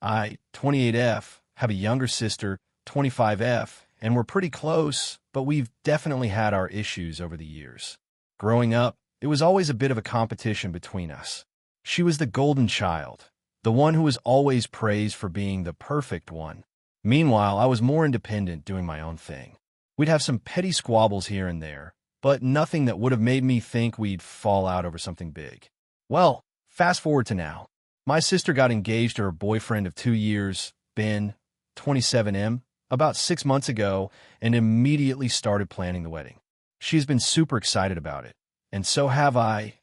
I, 28F, have a younger sister, 25F, and we're pretty close, but we've definitely had our issues over the years. Growing up, it was always a bit of a competition between us. She was the golden child, the one who was always praised for being the perfect one. Meanwhile, I was more independent, doing my own thing. We'd have some petty squabbles here and there, but nothing that would have made me think we'd fall out over something big. Well, fast forward to now. My sister got engaged to her boyfriend of 2 years, Ben, 27M, about 6 months ago, and immediately started planning the wedding. She's been super excited about it, and so have I,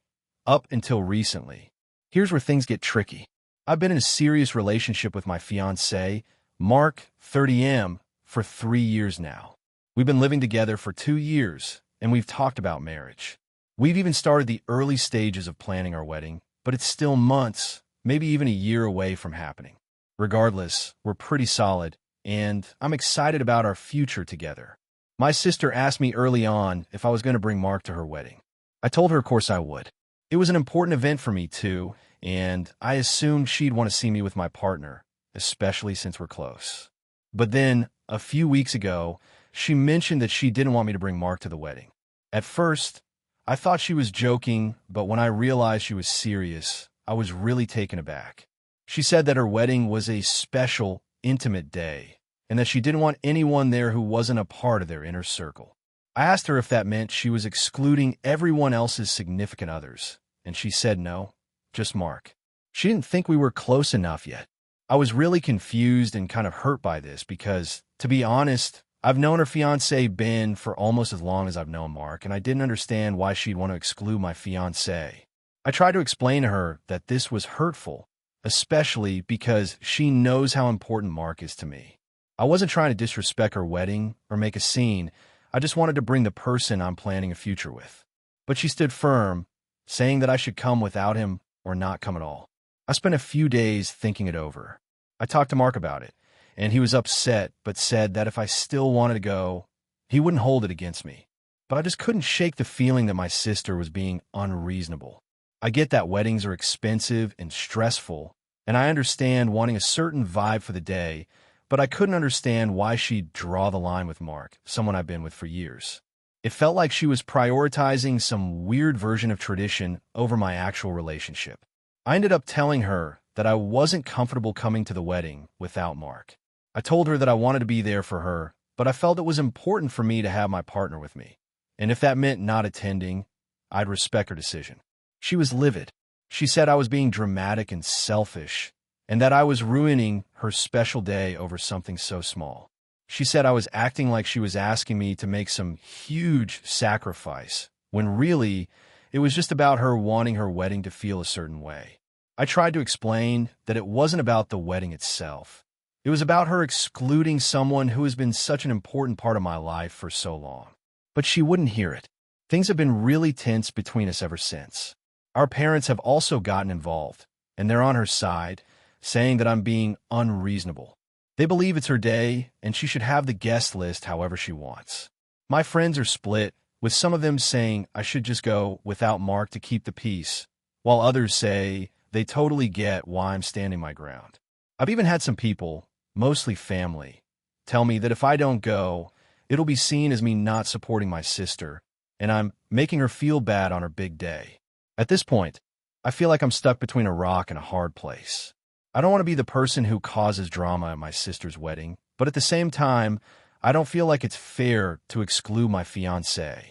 up until recently. Here's where things get tricky. I've been in a serious relationship with my fiancé, Mark, 30M, for 3 years now. We've been living together for 2 years, and we've talked about marriage. We've even started the early stages of planning our wedding, but it's still months, maybe even a year away from happening. Regardless, we're pretty solid, and I'm excited about our future together. My sister asked me early on if I was going to bring Mark to her wedding. I told her of course I would. It was an important event for me too, and I assumed she'd want to see me with my partner, especially since we're close. But then, a few weeks ago, she mentioned that she didn't want me to bring Mark to the wedding. At first, I thought she was joking, but when I realized she was serious, I was really taken aback. She said that her wedding was a special, intimate day, and that she didn't want anyone there who wasn't a part of their inner circle. I asked her if that meant she was excluding everyone else's significant others, and she said no, just Mark. She didn't think we were close enough yet. I was really confused and kind of hurt by this because, to be honest, I've known her fiance Ben for almost as long as I've known Mark, and I didn't understand why she'd want to exclude my fiance. I tried to explain to her that this was hurtful, especially because she knows how important Mark is to me. I wasn't trying to disrespect her wedding or make a scene. I just wanted to bring the person I'm planning a future with. But she stood firm, saying that I should come without him or not come at all. I spent a few days thinking it over. I talked to Mark about it, and he was upset but said that if I still wanted to go, he wouldn't hold it against me. But I just couldn't shake the feeling that my sister was being unreasonable. I get that weddings are expensive and stressful, and I understand wanting a certain vibe for the day, but I couldn't understand why she'd draw the line with Mark, someone I've been with for years. It felt like she was prioritizing some weird version of tradition over my actual relationship. I ended up telling her that I wasn't comfortable coming to the wedding without Mark. I told her that I wanted to be there for her, but I felt it was important for me to have my partner with me. And if that meant not attending, I'd respect her decision. She was livid. She said I was being dramatic and selfish, and that I was ruining her special day over something so small. She said I was acting like she was asking me to make some huge sacrifice, when really, it was just about her wanting her wedding to feel a certain way. I tried to explain that it wasn't about the wedding itself. It was about her excluding someone who has been such an important part of my life for so long. But she wouldn't hear it. Things have been really tense between us ever since. Our parents have also gotten involved, and they're on her side, saying that I'm being unreasonable. They believe it's her day, and she should have the guest list however she wants. My friends are split, with some of them saying I should just go without Mark to keep the peace, while others say they totally get why I'm standing my ground. I've even had some people, mostly family, tell me that if I don't go, it'll be seen as me not supporting my sister, and I'm making her feel bad on her big day. At this point, I feel like I'm stuck between a rock and a hard place. I don't want to be the person who causes drama at my sister's wedding, but at the same time, I don't feel like it's fair to exclude my fiancé.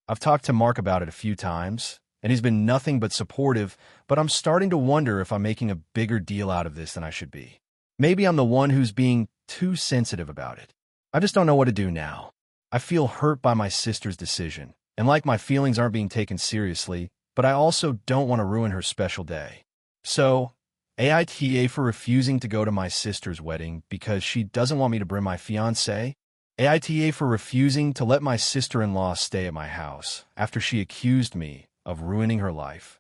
I've talked to Mark about it a few times, and he's been nothing but supportive, but I'm starting to wonder if I'm making a bigger deal out of this than I should be. Maybe I'm the one who's being too sensitive about it. I just don't know what to do now. I feel hurt by my sister's decision, and like my feelings aren't being taken seriously, but I also don't want to ruin her special day. So, AITA for refusing to go to my sister's wedding because she doesn't want me to bring my fiancé. AITA for refusing to let my sister-in-law stay at my house after she accused me of ruining her life.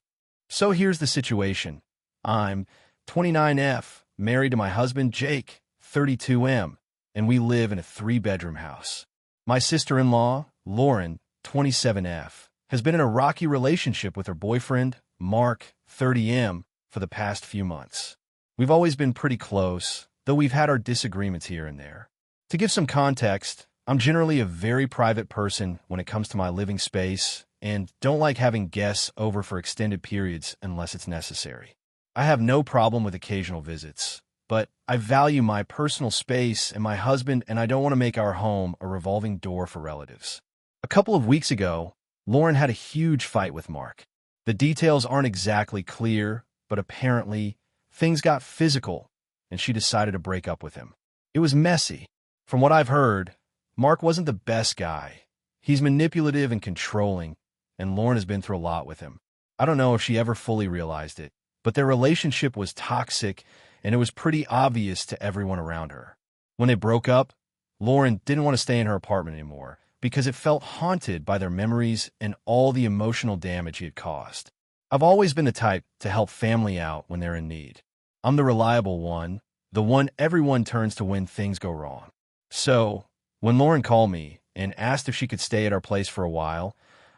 So here's the situation. I'm 29F, married to my husband Jake, 32M, and we live in a 3-bedroom house. My sister-in-law, Lauren, 27F, has been in a rocky relationship with her boyfriend, Mark, 30M, for the past few months. We've always been pretty close, though we've had our disagreements here and there. To give some context, I'm generally a very private person when it comes to my living space and don't like having guests over for extended periods unless it's necessary. I have no problem with occasional visits, but I value my personal space and my husband, and I don't want to make our home a revolving door for relatives. A couple of weeks ago, Lauren had a huge fight with Mark. The details aren't exactly clear, but apparently, things got physical, and she decided to break up with him. It was messy. From what I've heard, Mark wasn't the best guy. He's manipulative and controlling, and Lauren has been through a lot with him. I don't know if she ever fully realized it, but their relationship was toxic, and it was pretty obvious to everyone around her. When they broke up, Lauren didn't want to stay in her apartment anymore because it felt haunted by their memories and all the emotional damage he had caused. I've always been the type to help family out when they're in need. I'm the reliable one, the one everyone turns to when things go wrong. So, when Lauren called me and asked if she could stay at our place for a while,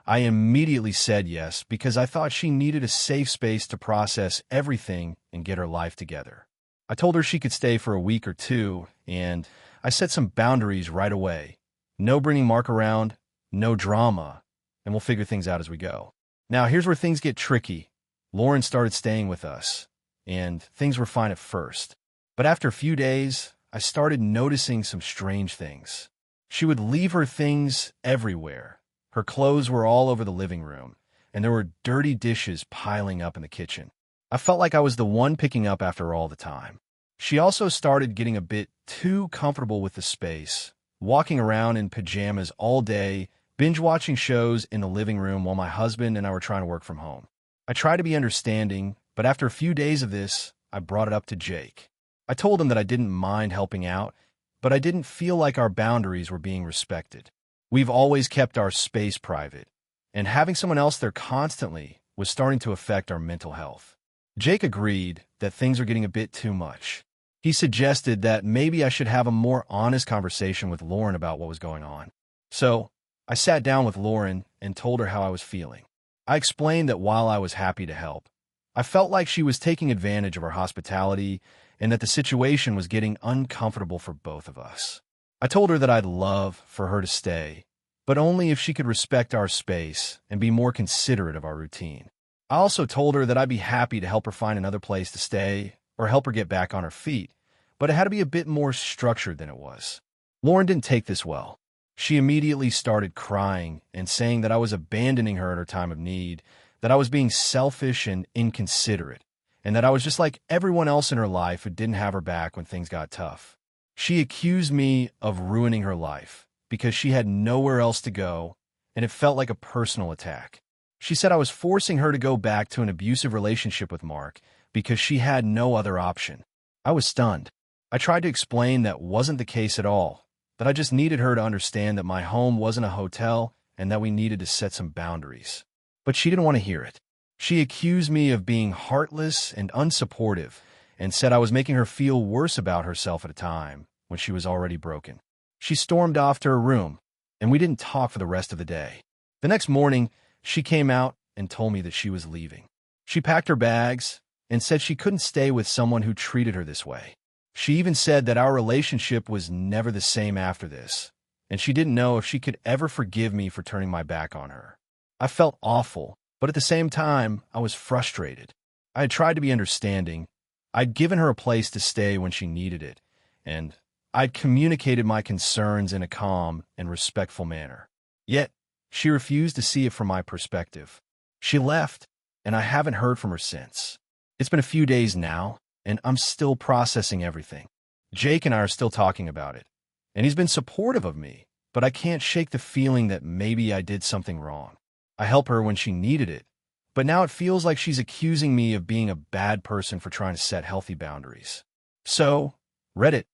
I immediately said yes because I thought she needed a safe space to process everything and get her life together. I told her she could stay for a week or two, and I set some boundaries right away. No bringing Mark around, no drama, and we'll figure things out as we go. Now, here's where things get tricky. Lauren started staying with us, and things were fine at first. But after a few days, I started noticing some strange things. She would leave her things everywhere. Her clothes were all over the living room, and there were dirty dishes piling up in the kitchen. I felt like I was the one picking up after all the time. She also started getting a bit too comfortable with the space, walking around in pajamas all day, binge-watching shows in the living room while my husband and I were trying to work from home. I tried to be understanding, but after a few days of this, I brought it up to Jake. I told him that I didn't mind helping out, but I didn't feel like our boundaries were being respected. We've always kept our space private, and having someone else there constantly was starting to affect our mental health. Jake agreed that things were getting a bit too much. He suggested that maybe I should have a more honest conversation with Lauren about what was going on. So, I sat down with Lauren and told her how I was feeling. I explained that while I was happy to help, I felt like she was taking advantage of our hospitality and that the situation was getting uncomfortable for both of us. I told her that I'd love for her to stay, but only if she could respect our space and be more considerate of our routine. I also told her that I'd be happy to help her find another place to stay or help her get back on her feet, but it had to be a bit more structured than it was. Lauren didn't take this well. She immediately started crying and saying that I was abandoning her in her time of need, that I was being selfish and inconsiderate, and that I was just like everyone else in her life who didn't have her back when things got tough. She accused me of ruining her life because she had nowhere else to go, and it felt like a personal attack. She said I was forcing her to go back to an abusive relationship with Mark because she had no other option. I was stunned. I tried to explain that wasn't the case at all, that I just needed her to understand that my home wasn't a hotel and that we needed to set some boundaries. But she didn't want to hear it. She accused me of being heartless and unsupportive and said I was making her feel worse about herself at a time when she was already broken. She stormed off to her room, and we didn't talk for the rest of the day. The next morning, she came out and told me that she was leaving. She packed her bags and said she couldn't stay with someone who treated her this way. She even said that our relationship was never the same after this, and she didn't know if she could ever forgive me for turning my back on her. I felt awful, but at the same time, I was frustrated. I had tried to be understanding. I'd given her a place to stay when she needed it, and I'd communicated my concerns in a calm and respectful manner. Yet, she refused to see it from my perspective. She left, and I haven't heard from her since. It's been a few days now, and I'm still processing everything. Jake and I are still talking about it, and he's been supportive of me, but I can't shake the feeling that maybe I did something wrong. I help her when she needed it, but now it feels like she's accusing me of being a bad person for trying to set healthy boundaries. So, Reddit,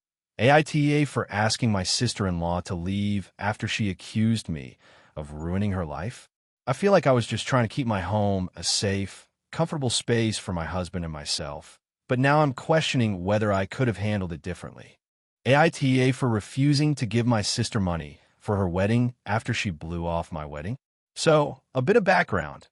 AITA for asking my sister-in-law to leave after she accused me of ruining her life. I feel like I was just trying to keep my home a safe, comfortable space for my husband and myself, but now I'm questioning whether I could have handled it differently. AITA for refusing to give my sister money for her wedding after she blew off my wedding. So, a bit of background.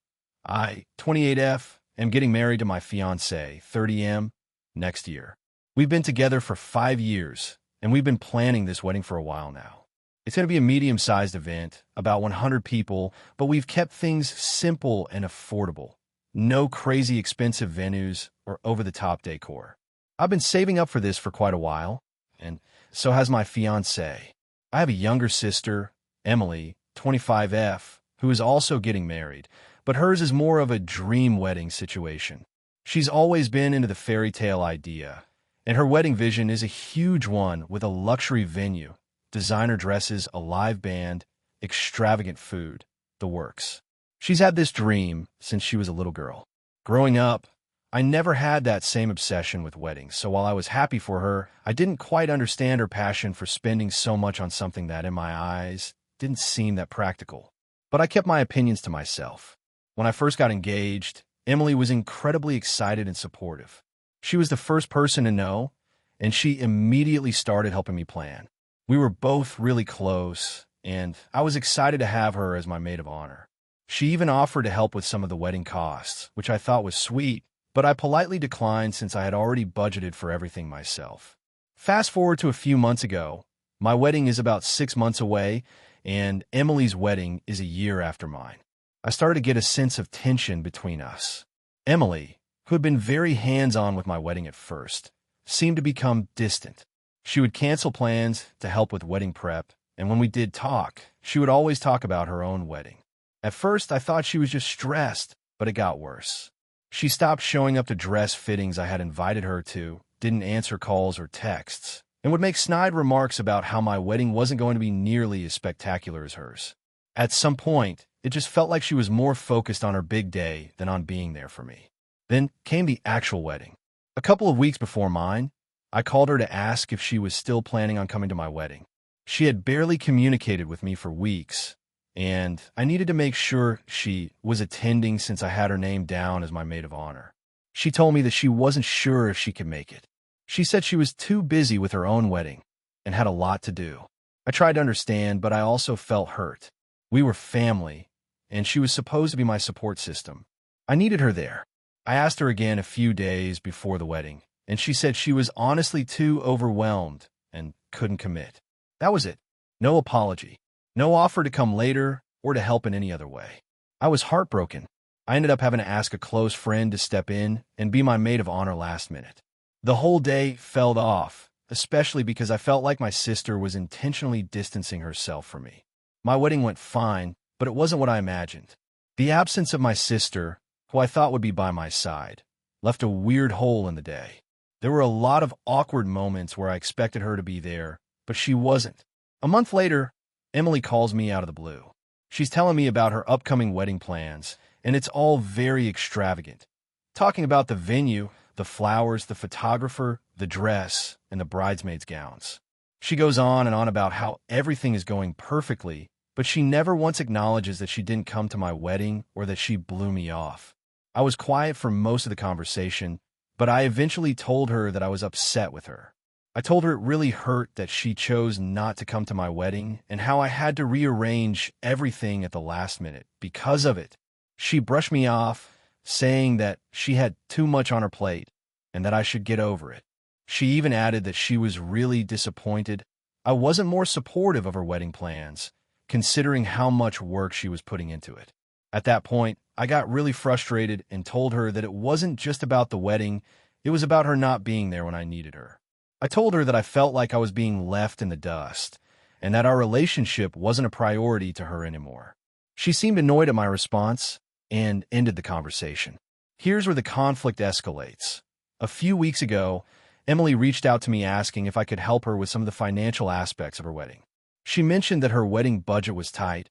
I, 28F, am getting married to my fiancée, 30M, next year. We've been together for 5 years, and we've been planning this wedding for a while now. It's going to be a medium-sized event, about 100 people, but we've kept things simple and affordable. No crazy expensive venues or over-the-top decor. I've been saving up for this for quite a while, and so has my fiancée. I have a younger sister, Emily, 25F, who is also getting married, but hers is more of a dream wedding situation. She's always been into the fairy tale idea, and her wedding vision is a huge one with a luxury venue, designer dresses, a live band, extravagant food, the works. She's had this dream since she was a little girl. Growing up, I never had that same obsession with weddings, so while I was happy for her, I didn't quite understand her passion for spending so much on something that, in my eyes, didn't seem that practical. But I kept my opinions to myself. When I first got engaged, Emily was incredibly excited and supportive. She was the first person to know, and she immediately started helping me plan. We were both really close, and I was excited to have her as my maid of honor. She even offered to help with some of the wedding costs, which I thought was sweet, but I politely declined since I had already budgeted for everything myself. Fast forward to a few months ago, my wedding is about 6 months away, and Emily's wedding is a year after mine. I started to get a sense of tension between us. Emily, who had been very hands-on with my wedding at first, seemed to become distant. She would cancel plans to help with wedding prep, and when we did talk, she would always talk about her own wedding. At first, I thought she was just stressed, but it got worse. She stopped showing up to dress fittings I had invited her to, didn't answer calls or texts, and would make snide remarks about how my wedding wasn't going to be nearly as spectacular as hers. At some point, it just felt like she was more focused on her big day than on being there for me. Then came the actual wedding. A couple of weeks before mine, I called her to ask if she was still planning on coming to my wedding. She had barely communicated with me for weeks, and I needed to make sure she was attending since I had her name down as my maid of honor. She told me that she wasn't sure if she could make it. She said she was too busy with her own wedding and had a lot to do. I tried to understand, but I also felt hurt. We were family, and she was supposed to be my support system. I needed her there. I asked her again a few days before the wedding, and she said she was honestly too overwhelmed and couldn't commit. That was it. No apology. No offer to come later or to help in any other way. I was heartbroken. I ended up having to ask a close friend to step in and be my maid of honor last minute. The whole day fell off, especially because I felt like my sister was intentionally distancing herself from me. My wedding went fine, but it wasn't what I imagined. The absence of my sister, who I thought would be by my side, left a weird hole in the day. There were a lot of awkward moments where I expected her to be there, but she wasn't. A month later, Emily calls me out of the blue. She's telling me about her upcoming wedding plans, and it's all very extravagant. Talking about the venue, the flowers, the photographer, the dress, and the bridesmaids' gowns. She goes on and on about how everything is going perfectly, but she never once acknowledges that she didn't come to my wedding or that she blew me off. I was quiet for most of the conversation, but I eventually told her that I was upset with her. I told her it really hurt that she chose not to come to my wedding and how I had to rearrange everything at the last minute because of it. She brushed me off, saying that she had too much on her plate and that I should get over it. She even added that she was really disappointed I wasn't more supportive of her wedding plans, considering how much work she was putting into it. At that point, I got really frustrated and told her that it wasn't just about the wedding, it was about her not being there when I needed her. I told her that I felt like I was being left in the dust, and that our relationship wasn't a priority to her anymore. She seemed annoyed at my response and ended the conversation. Here's where the conflict escalates. A few weeks ago, Emily reached out to me asking if I could help her with some of the financial aspects of her wedding. She mentioned that her wedding budget was tight,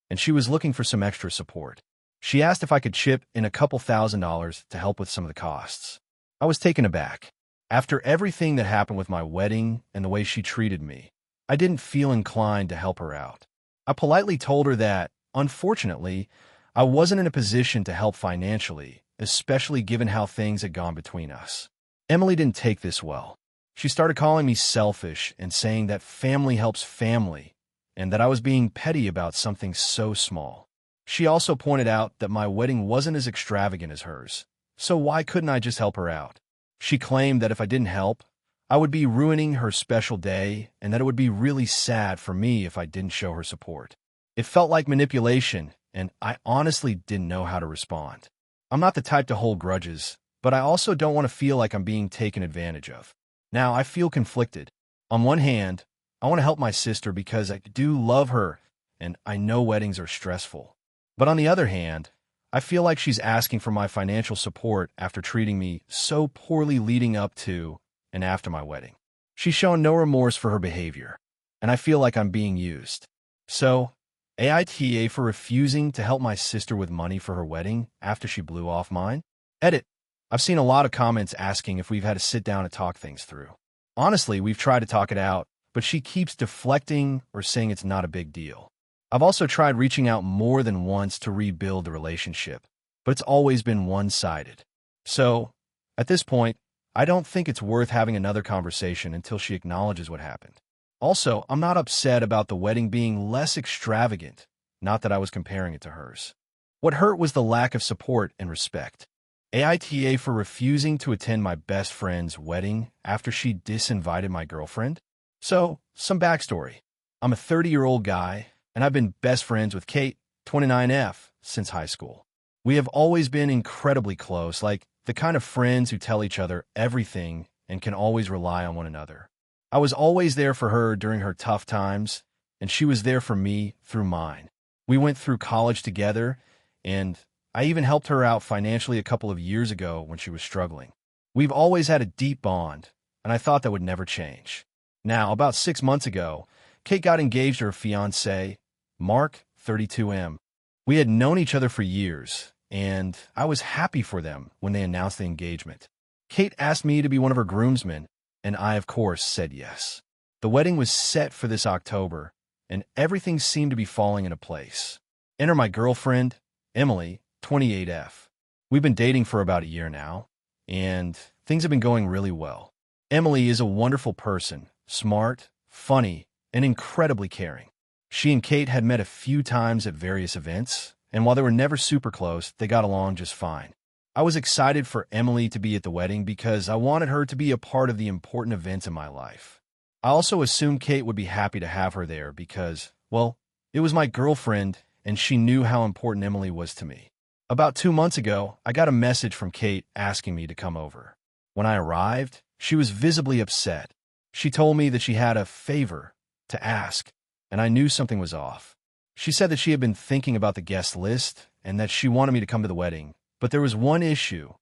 and she was looking for some extra support. She asked if I could chip in a couple $1,000s to help with some of the costs. I was taken aback. After everything that happened with my wedding and the way she treated me, I didn't feel inclined to help her out. I politely told her that, unfortunately, I wasn't in a position to help financially, especially given how things had gone between us. Emily didn't take this well. She started calling me selfish and saying that family helps family, and that I was being petty about something so small. She also pointed out that my wedding wasn't as extravagant as hers, so why couldn't I just help her out? She claimed that if I didn't help, I would be ruining her special day and that it would be really sad for me if I didn't show her support. It felt like manipulation, and I honestly didn't know how to respond. I'm not the type to hold grudges, but I also don't want to feel like I'm being taken advantage of. Now, I feel conflicted. On one hand, I want to help my sister because I do love her, and I know weddings are stressful. But on the other hand, I feel like she's asking for my financial support after treating me so poorly leading up to and after my wedding. She's shown no remorse for her behavior, and I feel like I'm being used. So, AITA for refusing to help my sister with money for her wedding after she blew off mine? Edit. I've seen a lot of comments asking if we've had to sit down and talk things through. Honestly, we've tried to talk it out, but she keeps deflecting or saying it's not a big deal. I've also tried reaching out more than once to rebuild the relationship, but it's always been one-sided. So, at this point, I don't think it's worth having another conversation until she acknowledges what happened. Also, I'm not upset about the wedding being less extravagant, not that I was comparing it to hers. What hurt was the lack of support and respect. AITA for refusing to attend my best friend's wedding after she disinvited my girlfriend? So, some backstory. I'm a 30-year-old guy, and I've been best friends with Kate, 29F, since high school. We have always been incredibly close, like the kind of friends who tell each other everything and can always rely on one another. I was always there for her during her tough times, and she was there for me through mine. We went through college together, and I even helped her out financially a couple of years ago when she was struggling. We've always had a deep bond, and I thought that would never change. Now, about 6 months ago, Kate got engaged to her fiancé, Mark, 32M. We had known each other for years, and I was happy for them when they announced the engagement. Kate asked me to be one of her groomsmen, and I, of course, said yes. The wedding was set for this October, and everything seemed to be falling into place. Enter my girlfriend, Emily, 28F. We've been dating for about a year now, and things have been going really well. Emily is a wonderful person, smart, funny, and incredibly caring. She and Kate had met a few times at various events, and while they were never super close, they got along just fine. I was excited for Emily to be at the wedding because I wanted her to be a part of the important event in my life. I also assumed Kate would be happy to have her there because, well, it was my girlfriend, and she knew how important Emily was to me. About 2 months ago, I got a message from Kate asking me to come over. When I arrived, she was visibly upset. She told me that she had a favor to ask, and I knew something was off. She said that she had been thinking about the guest list and that she wanted me to come to the wedding, but there was one issue.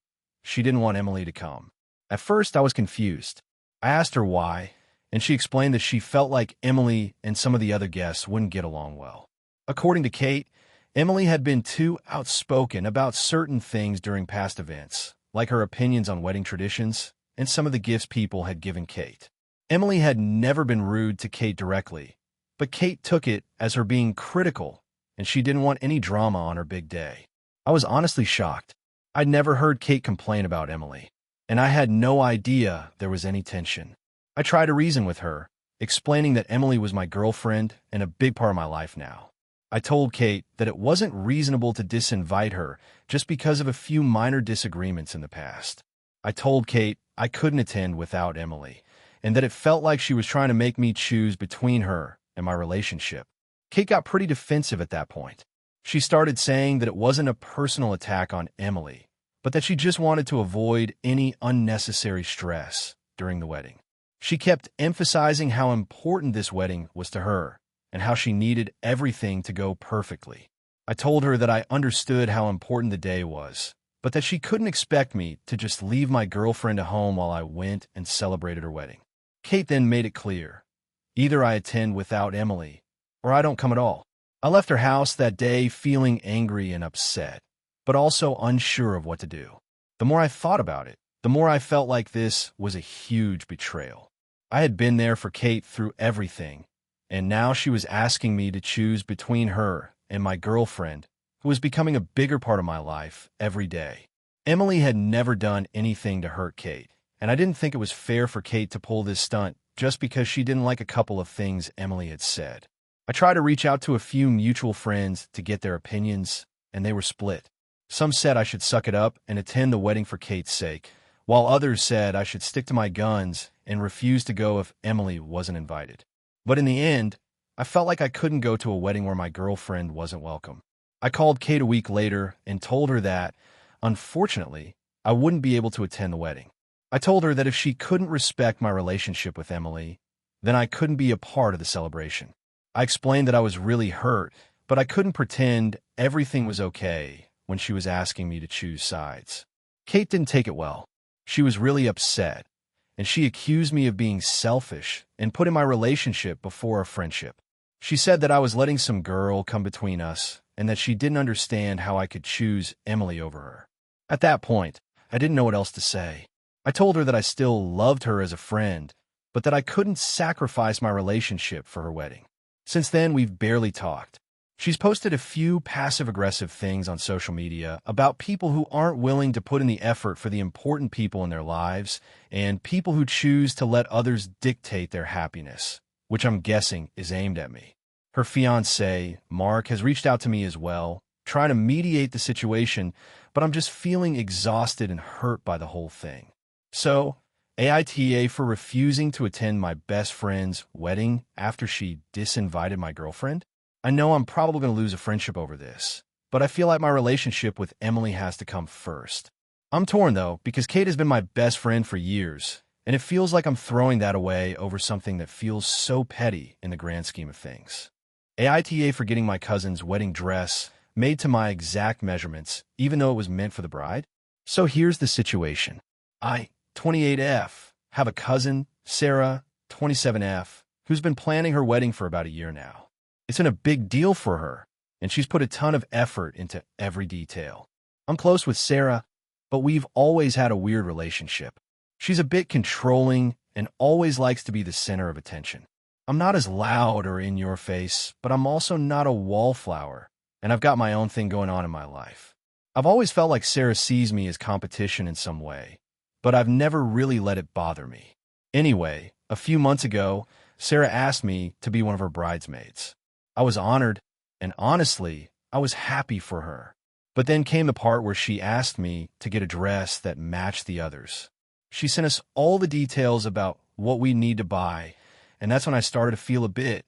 She didn't want Emily to come. At first, I was confused. I asked her why, and she explained that she felt like Emily and some of the other guests wouldn't get along well. According to Kate, Emily had been too outspoken about certain things during past events, like her opinions on wedding traditions and some of the gifts people had given Kate. Emily had never been rude to Kate directly, but Kate took it as her being critical, and she didn't want any drama on her big day. I was honestly shocked. I'd never heard Kate complain about Emily, and I had no idea there was any tension. I tried to reason with her, explaining that Emily was my girlfriend and a big part of my life now. I told Kate that it wasn't reasonable to disinvite her just because of a few minor disagreements in the past. I told Kate I couldn't attend without Emily, and that it felt like she was trying to make me choose between her and my relationship. Kate got pretty defensive at that point. She started saying that it wasn't a personal attack on Emily, but that she just wanted to avoid any unnecessary stress during the wedding. She kept emphasizing how important this wedding was to her, and how she needed everything to go perfectly. I told her that I understood how important the day was, but that she couldn't expect me to just leave my girlfriend at home while I went and celebrated her wedding. Kate then made it clear. Either I attend without Emily, or I don't come at all. I left her house that day feeling angry and upset, but also unsure of what to do. The more I thought about it, the more I felt like this was a huge betrayal. I had been there for Kate through everything, and now she was asking me to choose between her and my girlfriend, who was becoming a bigger part of my life every day. Emily had never done anything to hurt Kate, and I didn't think it was fair for Kate to pull this stunt just because she didn't like a couple of things Emily had said. I tried to reach out to a few mutual friends to get their opinions, and they were split. Some said I should suck it up and attend the wedding for Kate's sake, while others said I should stick to my guns and refuse to go if Emily wasn't invited. But in the end, I felt like I couldn't go to a wedding where my girlfriend wasn't welcome. I called Kate a week later and told her that, unfortunately, I wouldn't be able to attend the wedding. I told her that if she couldn't respect my relationship with Emily, then I couldn't be a part of the celebration. I explained that I was really hurt, but I couldn't pretend everything was okay when she was asking me to choose sides. Kate didn't take it well. She was really upset, and she accused me of being selfish and putting my relationship before a friendship. She said that I was letting some girl come between us and that she didn't understand how I could choose Emily over her. At that point, I didn't know what else to say. I told her that I still loved her as a friend, but that I couldn't sacrifice my relationship for her wedding. Since then, we've barely talked. She's posted a few passive-aggressive things on social media about people who aren't willing to put in the effort for the important people in their lives and people who choose to let others dictate their happiness, which I'm guessing is aimed at me. Her fiancé, Mark, has reached out to me as well, trying to mediate the situation, but I'm just feeling exhausted and hurt by the whole thing. So, AITA for refusing to attend my best friend's wedding after she disinvited my girlfriend? I know I'm probably going to lose a friendship over this, but I feel like my relationship with Emily has to come first. I'm torn, though, because Kate has been my best friend for years, and it feels like I'm throwing that away over something that feels so petty in the grand scheme of things. AITA for getting my cousin's wedding dress made to my exact measurements, even though it was meant for the bride? So here's the situation. I, 28F, have a cousin, Sarah, 27F, who's been planning her wedding for about a year now. It's been a big deal for her, and she's put a ton of effort into every detail. I'm close with Sarah, but we've always had a weird relationship. She's a bit controlling and always likes to be the center of attention. I'm not as loud or in your face, but I'm also not a wallflower, and I've got my own thing going on in my life. I've always felt like Sarah sees me as competition in some way, but I've never really let it bother me. Anyway, a few months ago, Sarah asked me to be one of her bridesmaids. I was honored, and honestly, I was happy for her. But then came the part where she asked me to get a dress that matched the others. She sent us all the details about what we need to buy, and that's when I started to feel a bit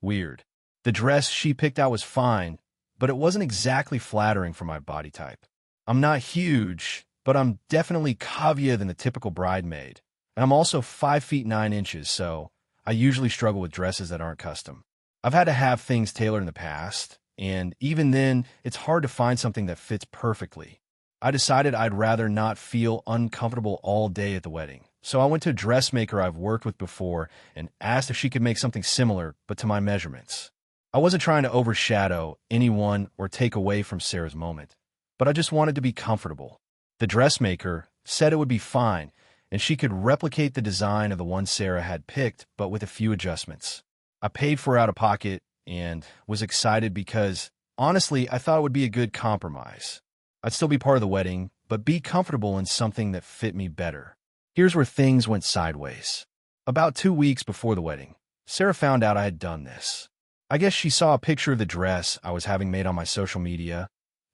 weird. The dress she picked out was fine, but it wasn't exactly flattering for my body type. I'm not huge, but I'm definitely cavier than the typical bridemaid. And I'm also 5 feet 9 inches, so I usually struggle with dresses that aren't custom. I've had to have things tailored in the past, and even then, it's hard to find something that fits perfectly. I decided I'd rather not feel uncomfortable all day at the wedding. So I went to a dressmaker I've worked with before and asked if she could make something similar, but to my measurements. I wasn't trying to overshadow anyone or take away from Sarah's moment, but I just wanted to be comfortable. The dressmaker said it would be fine, and she could replicate the design of the one Sarah had picked, but with a few adjustments. I paid for it out of pocket and was excited because, honestly, I thought it would be a good compromise. I'd still be part of the wedding, but be comfortable in something that fit me better. Here's where things went sideways. About 2 weeks before the wedding, Sarah found out I had done this. I guess she saw a picture of the dress I was having made on my social media,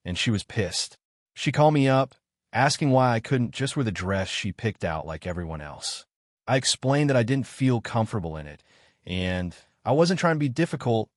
and she was pissed. She called me up, asking why I couldn't just wear the dress she picked out like everyone else. I explained that I didn't feel comfortable in it, and I wasn't trying to be difficult,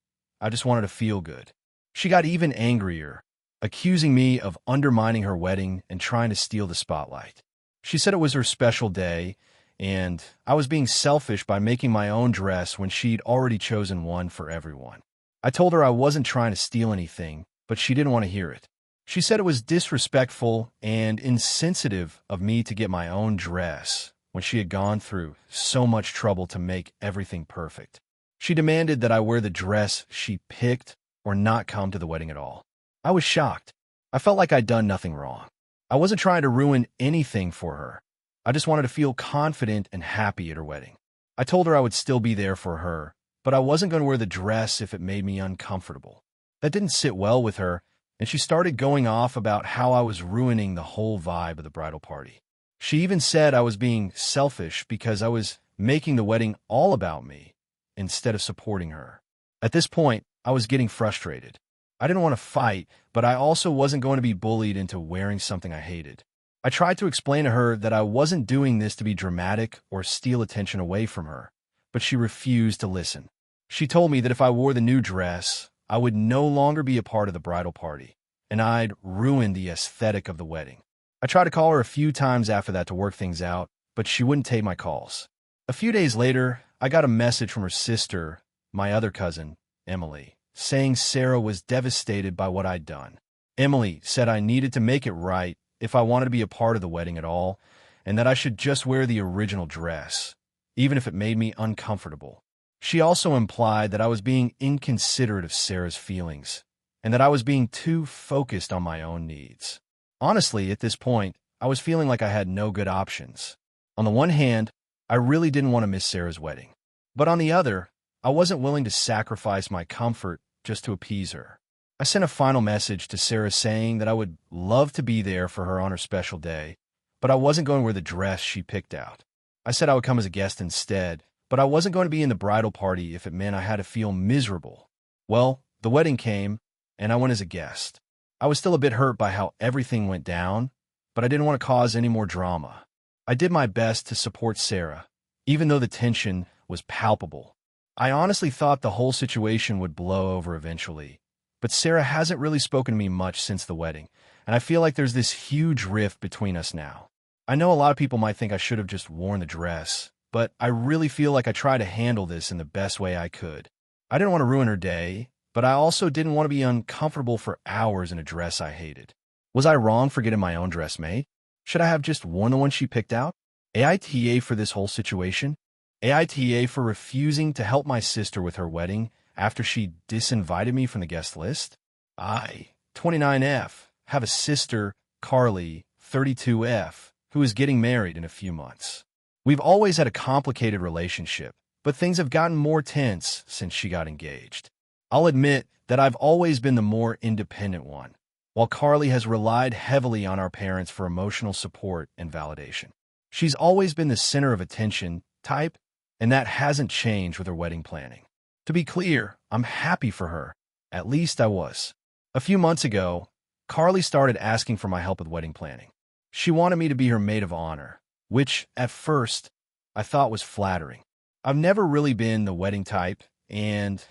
I just wanted to feel good. She got even angrier, accusing me of undermining her wedding and trying to steal the spotlight. She said it was her special day, and I was being selfish by making my own dress when she'd already chosen one for everyone. I told her I wasn't trying to steal anything, but she didn't want to hear it. She said it was disrespectful and insensitive of me to get my own dress when she had gone through so much trouble to make everything perfect. She demanded that I wear the dress she picked or not come to the wedding at all. I was shocked. I felt like I'd done nothing wrong. I wasn't trying to ruin anything for her. I just wanted to feel confident and happy at her wedding. I told her I would still be there for her, but I wasn't going to wear the dress if it made me uncomfortable. That didn't sit well with her, and she started going off about how I was ruining the whole vibe of the bridal party. She even said I was being selfish because I was making the wedding all about me instead of supporting her. At this point, I was getting frustrated. I didn't want to fight, but I also wasn't going to be bullied into wearing something I hated. I tried to explain to her that I wasn't doing this to be dramatic or steal attention away from her, but she refused to listen. She told me that if I wore the new dress, I would no longer be a part of the bridal party, and I'd ruin the aesthetic of the wedding. I tried to call her a few times after that to work things out, but she wouldn't take my calls. A few days later, I got a message from her sister, my other cousin, Emily, saying Sarah was devastated by what I'd done. Emily said I needed to make it right if I wanted to be a part of the wedding at all, and that I should just wear the original dress, even if it made me uncomfortable. She also implied that I was being inconsiderate of Sarah's feelings, and that I was being too focused on my own needs. Honestly, at this point, I was feeling like I had no good options. On the one hand, I really didn't want to miss Sarah's wedding. But on the other, I wasn't willing to sacrifice my comfort just to appease her. I sent a final message to Sarah saying that I would love to be there for her on her special day, but I wasn't going to wear the dress she picked out. I said I would come as a guest instead, but I wasn't going to be in the bridal party if it meant I had to feel miserable. Well, the wedding came, and I went as a guest. I was still a bit hurt by how everything went down, but I didn't want to cause any more drama. I did my best to support Sarah, even though the tension was palpable. I honestly thought the whole situation would blow over eventually, but Sarah hasn't really spoken to me much since the wedding, and I feel like there's this huge rift between us now. I know a lot of people might think I should have just worn the dress, but I really feel like I tried to handle this in the best way I could. I didn't want to ruin her day, but I also didn't want to be uncomfortable for hours in a dress I hated. Was I wrong for getting my own dress made? Should I have just worn the one she picked out? AITA for this whole situation? AITA for refusing to help my sister with her wedding after she disinvited me from the guest list? I, 29F, have a sister, Carly, 32F, who is getting married in a few months. We've always had a complicated relationship, but things have gotten more tense since she got engaged. I'll admit that I've always been the more independent one, while Carly has relied heavily on our parents for emotional support and validation. She's always been the center of attention type, and that hasn't changed with her wedding planning. To be clear, I'm happy for her. At least I was. A few months ago, Carly started asking for my help with wedding planning. She wanted me to be her maid of honor, which, at first, I thought was flattering. I've never really been the wedding type, and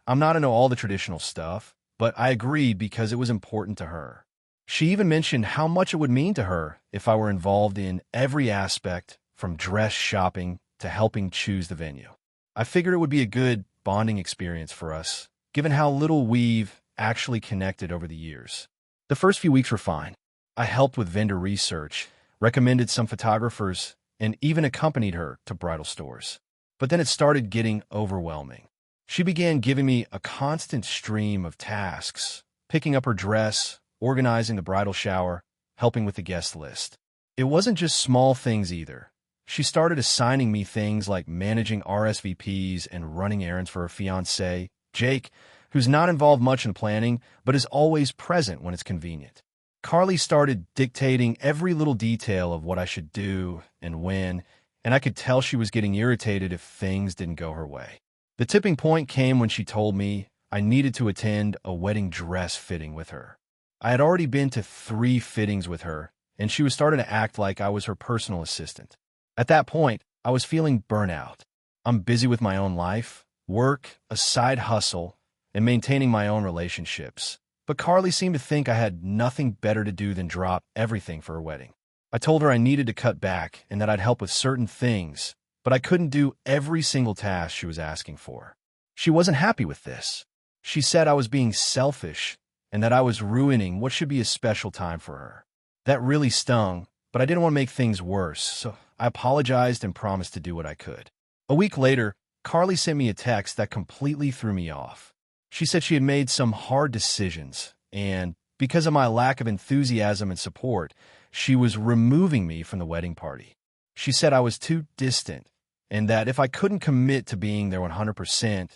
I'm not into all the traditional stuff, but I agreed because it was important to her. She even mentioned how much it would mean to her if I were involved in every aspect, from dress shopping to helping choose the venue. I figured it would be a good bonding experience for us, given how little we've actually connected over the years. The first few weeks were fine. I helped with vendor research, recommended some photographers, and even accompanied her to bridal stores. But then it started getting overwhelming. She began giving me a constant stream of tasks, picking up her dress, organizing the bridal shower, helping with the guest list. It wasn't just small things either. She started assigning me things like managing RSVPs and running errands for her fiancé, Jake, who's not involved much in planning, but is always present when it's convenient. Carly started dictating every little detail of what I should do and when, and I could tell she was getting irritated if things didn't go her way. The tipping point came when she told me I needed to attend a wedding dress fitting with her. I had already been to 3 fittings with her, and she was starting to act like I was her personal assistant. At that point, I was feeling burnout. I'm busy with my own life, work, a side hustle, and maintaining my own relationships. But Carly seemed to think I had nothing better to do than drop everything for her wedding. I told her I needed to cut back and that I'd help with certain things, but I couldn't do every single task she was asking for. She wasn't happy with this. She said I was being selfish and that I was ruining what should be a special time for her. That really stung, but I didn't want to make things worse, so I apologized and promised to do what I could. A week later, Carly sent me a text that completely threw me off. She said she had made some hard decisions, and because of my lack of enthusiasm and support, she was removing me from the wedding party. She said I was too distant, and that if I couldn't commit to being there 100%,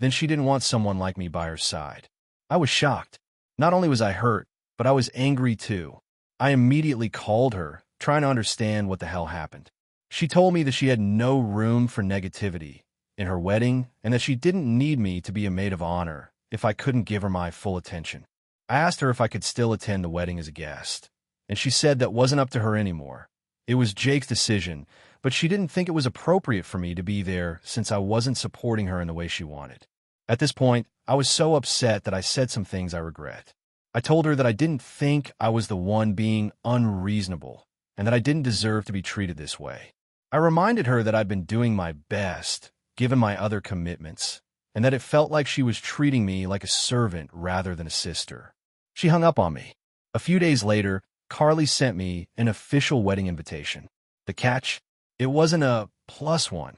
then she didn't want someone like me by her side. I was shocked. Not only was I hurt, but I was angry too. I immediately called her, trying to understand what the hell happened. She told me that she had no room for negativity in her wedding and that she didn't need me to be a maid of honor if I couldn't give her my full attention. I asked her if I could still attend the wedding as a guest, and she said that wasn't up to her anymore. It was Jake's decision, but she didn't think it was appropriate for me to be there since I wasn't supporting her in the way she wanted. At this point, I was so upset that I said some things I regret. I told her that I didn't think I was the one being unreasonable and that I didn't deserve to be treated this way. I reminded her that I'd been doing my best, given my other commitments, and that it felt like she was treating me like a servant rather than a sister. She hung up on me. A few days later, Carly sent me an official wedding invitation. The catch? It wasn't a +1,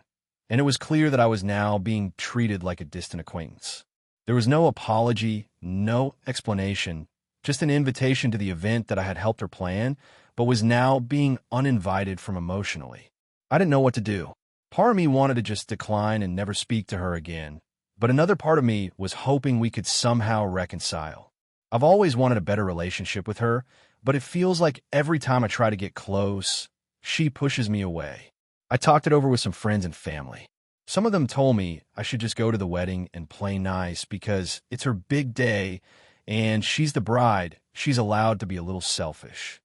and it was clear that I was now being treated like a distant acquaintance. There was no apology, no explanation, just an invitation to the event that I had helped her plan, but was now being uninvited from emotionally. I didn't know what to do. Part of me wanted to just decline and never speak to her again, but another part of me was hoping we could somehow reconcile. I've always wanted a better relationship with her, but it feels like every time I try to get close, she pushes me away. I talked it over with some friends and family. Some of them told me I should just go to the wedding and play nice because it's her big day and she's the bride. She's allowed to be a little selfish.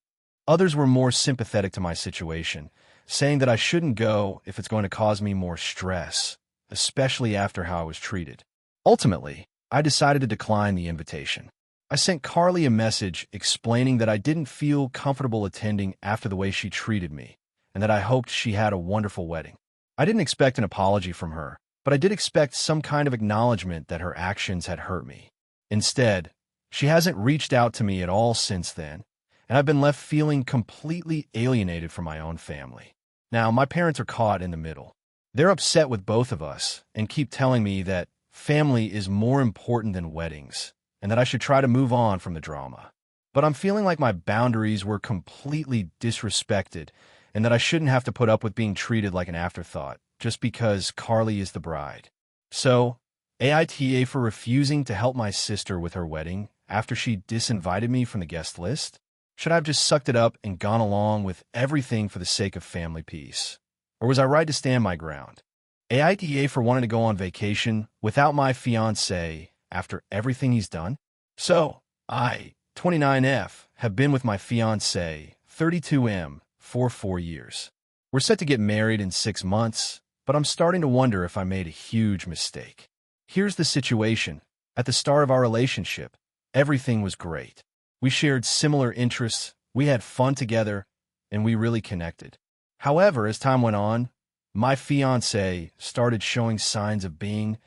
Others were more sympathetic to my situation, saying that I shouldn't go if it's going to cause me more stress, especially after how I was treated. Ultimately, I decided to decline the invitation. I sent Carly a message explaining that I didn't feel comfortable attending after the way she treated me, and that I hoped she had a wonderful wedding. I didn't expect an apology from her, but I did expect some kind of acknowledgement that her actions had hurt me. Instead, she hasn't reached out to me at all since then, and I've been left feeling completely alienated from my own family. Now, my parents are caught in the middle. They're upset with both of us and keep telling me that family is more important than weddings and that I should try to move on from the drama. But I'm feeling like my boundaries were completely disrespected and that I shouldn't have to put up with being treated like an afterthought just because Carly is the bride. So, AITA for refusing to help my sister with her wedding after she disinvited me from the guest list? Should I have just sucked it up and gone along with everything for the sake of family peace? Or was I right to stand my ground? AITA for wanting to go on vacation without my fiancé after everything he's done? So, I, 29F, have been with my fiancé, 32M, for 4 years. We're set to get married in 6 months, but I'm starting to wonder if I made a huge mistake. Here's the situation. At the start of our relationship, everything was great. We shared similar interests, we had fun together, and we really connected. However, as time went on, my fiancé started showing signs of being,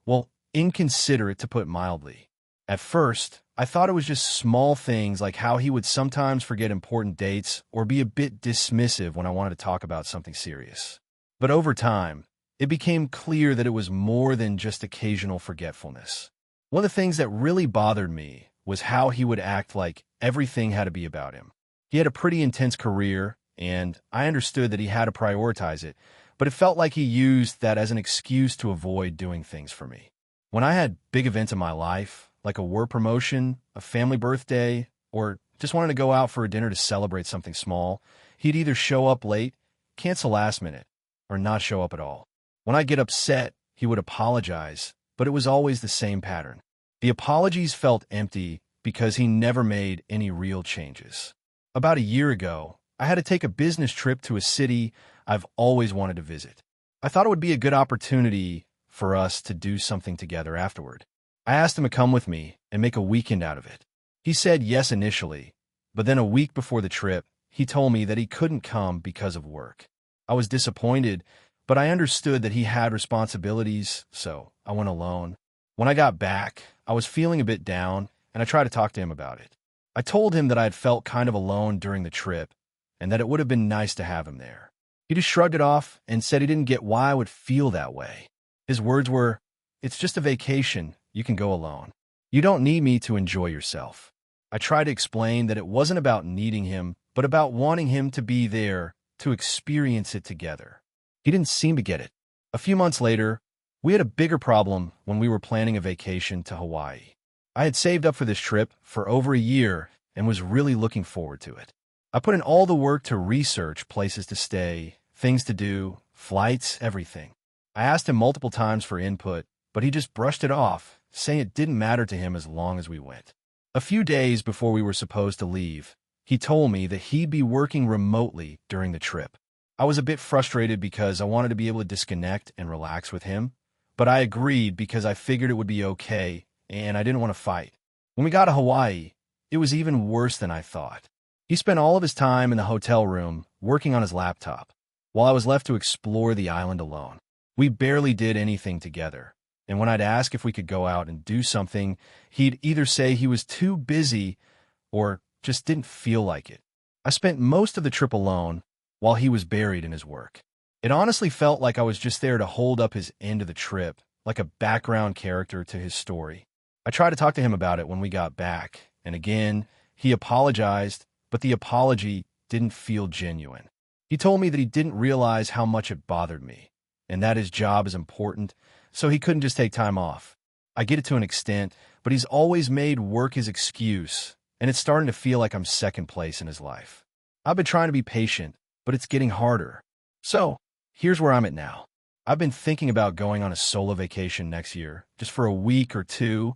well, inconsiderate to put mildly. At first, I thought it was just small things like how he would sometimes forget important dates or be a bit dismissive when I wanted to talk about something serious. But over time, it became clear that it was more than just occasional forgetfulness. One of the things that really bothered me was how he would act like everything had to be about him. He had a pretty intense career, and I understood that he had to prioritize it, but it felt like he used that as an excuse to avoid doing things for me. When I had big events in my life, like a work promotion, a family birthday, or just wanted to go out for a dinner to celebrate something small, he'd either show up late, cancel last minute, or not show up at all. When I get upset, he would apologize, but it was always the same pattern. The apologies felt empty because he never made any real changes. About a year ago, I had to take a business trip to a city I've always wanted to visit. I thought it would be a good opportunity for us to do something together afterward. I asked him to come with me and make a weekend out of it. He said yes initially, but then a week before the trip, he told me that he couldn't come because of work. I was disappointed, but I understood that he had responsibilities, so I went alone. When I got back, I was feeling a bit down, and I tried to talk to him about it. I told him that I had felt kind of alone during the trip, and that it would have been nice to have him there. He just shrugged it off and said he didn't get why I would feel that way. His words were, "It's just a vacation. You can go alone. You don't need me to enjoy yourself." I tried to explain that it wasn't about needing him, but about wanting him to be there to experience it together. He didn't seem to get it. A few months later, we had a bigger problem when we were planning a vacation to Hawaii. I had saved up for this trip for over a year and was really looking forward to it. I put in all the work to research places to stay, things to do, flights, everything. I asked him multiple times for input, but he just brushed it off, saying it didn't matter to him as long as we went. A few days before we were supposed to leave, he told me that he'd be working remotely during the trip. I was a bit frustrated because I wanted to be able to disconnect and relax with him, but I agreed because I figured it would be okay and I didn't want to fight. When we got to Hawaii, it was even worse than I thought. He spent all of his time in the hotel room working on his laptop, while I was left to explore the island alone. We barely did anything together, and when I'd ask if we could go out and do something, he'd either say he was too busy or just didn't feel like it. I spent most of the trip alone while he was buried in his work. It honestly felt like I was just there to hold up his end of the trip, like a background character to his story. I tried to talk to him about it when we got back, and again, he apologized, but the apology didn't feel genuine. He told me that he didn't realize how much it bothered me, and that his job is important, so he couldn't just take time off. I get it to an extent, but he's always made work his excuse, and it's starting to feel like I'm second place in his life. I've been trying to be patient, but it's getting harder. So, here's where I'm at now. I've been thinking about going on a solo vacation next year, just for a week or two,